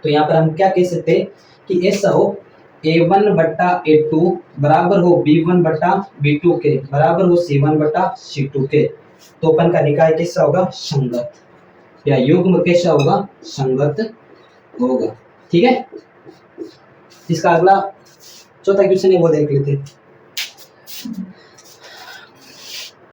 तो यहाँ पर हम क्या कह सकते हैं कि ऐसा हो a1 बटा a2 बराबर हो b1 बटा b2 के बराबर हो c1 बटा c2 के, तो अपन का निकाय कैसा होगा, संगत। या युग्म कैसा होगा, संगत होगा। ठीक है, इसका अगला चौथा क्वेश्चन है वो देख लेते हैं।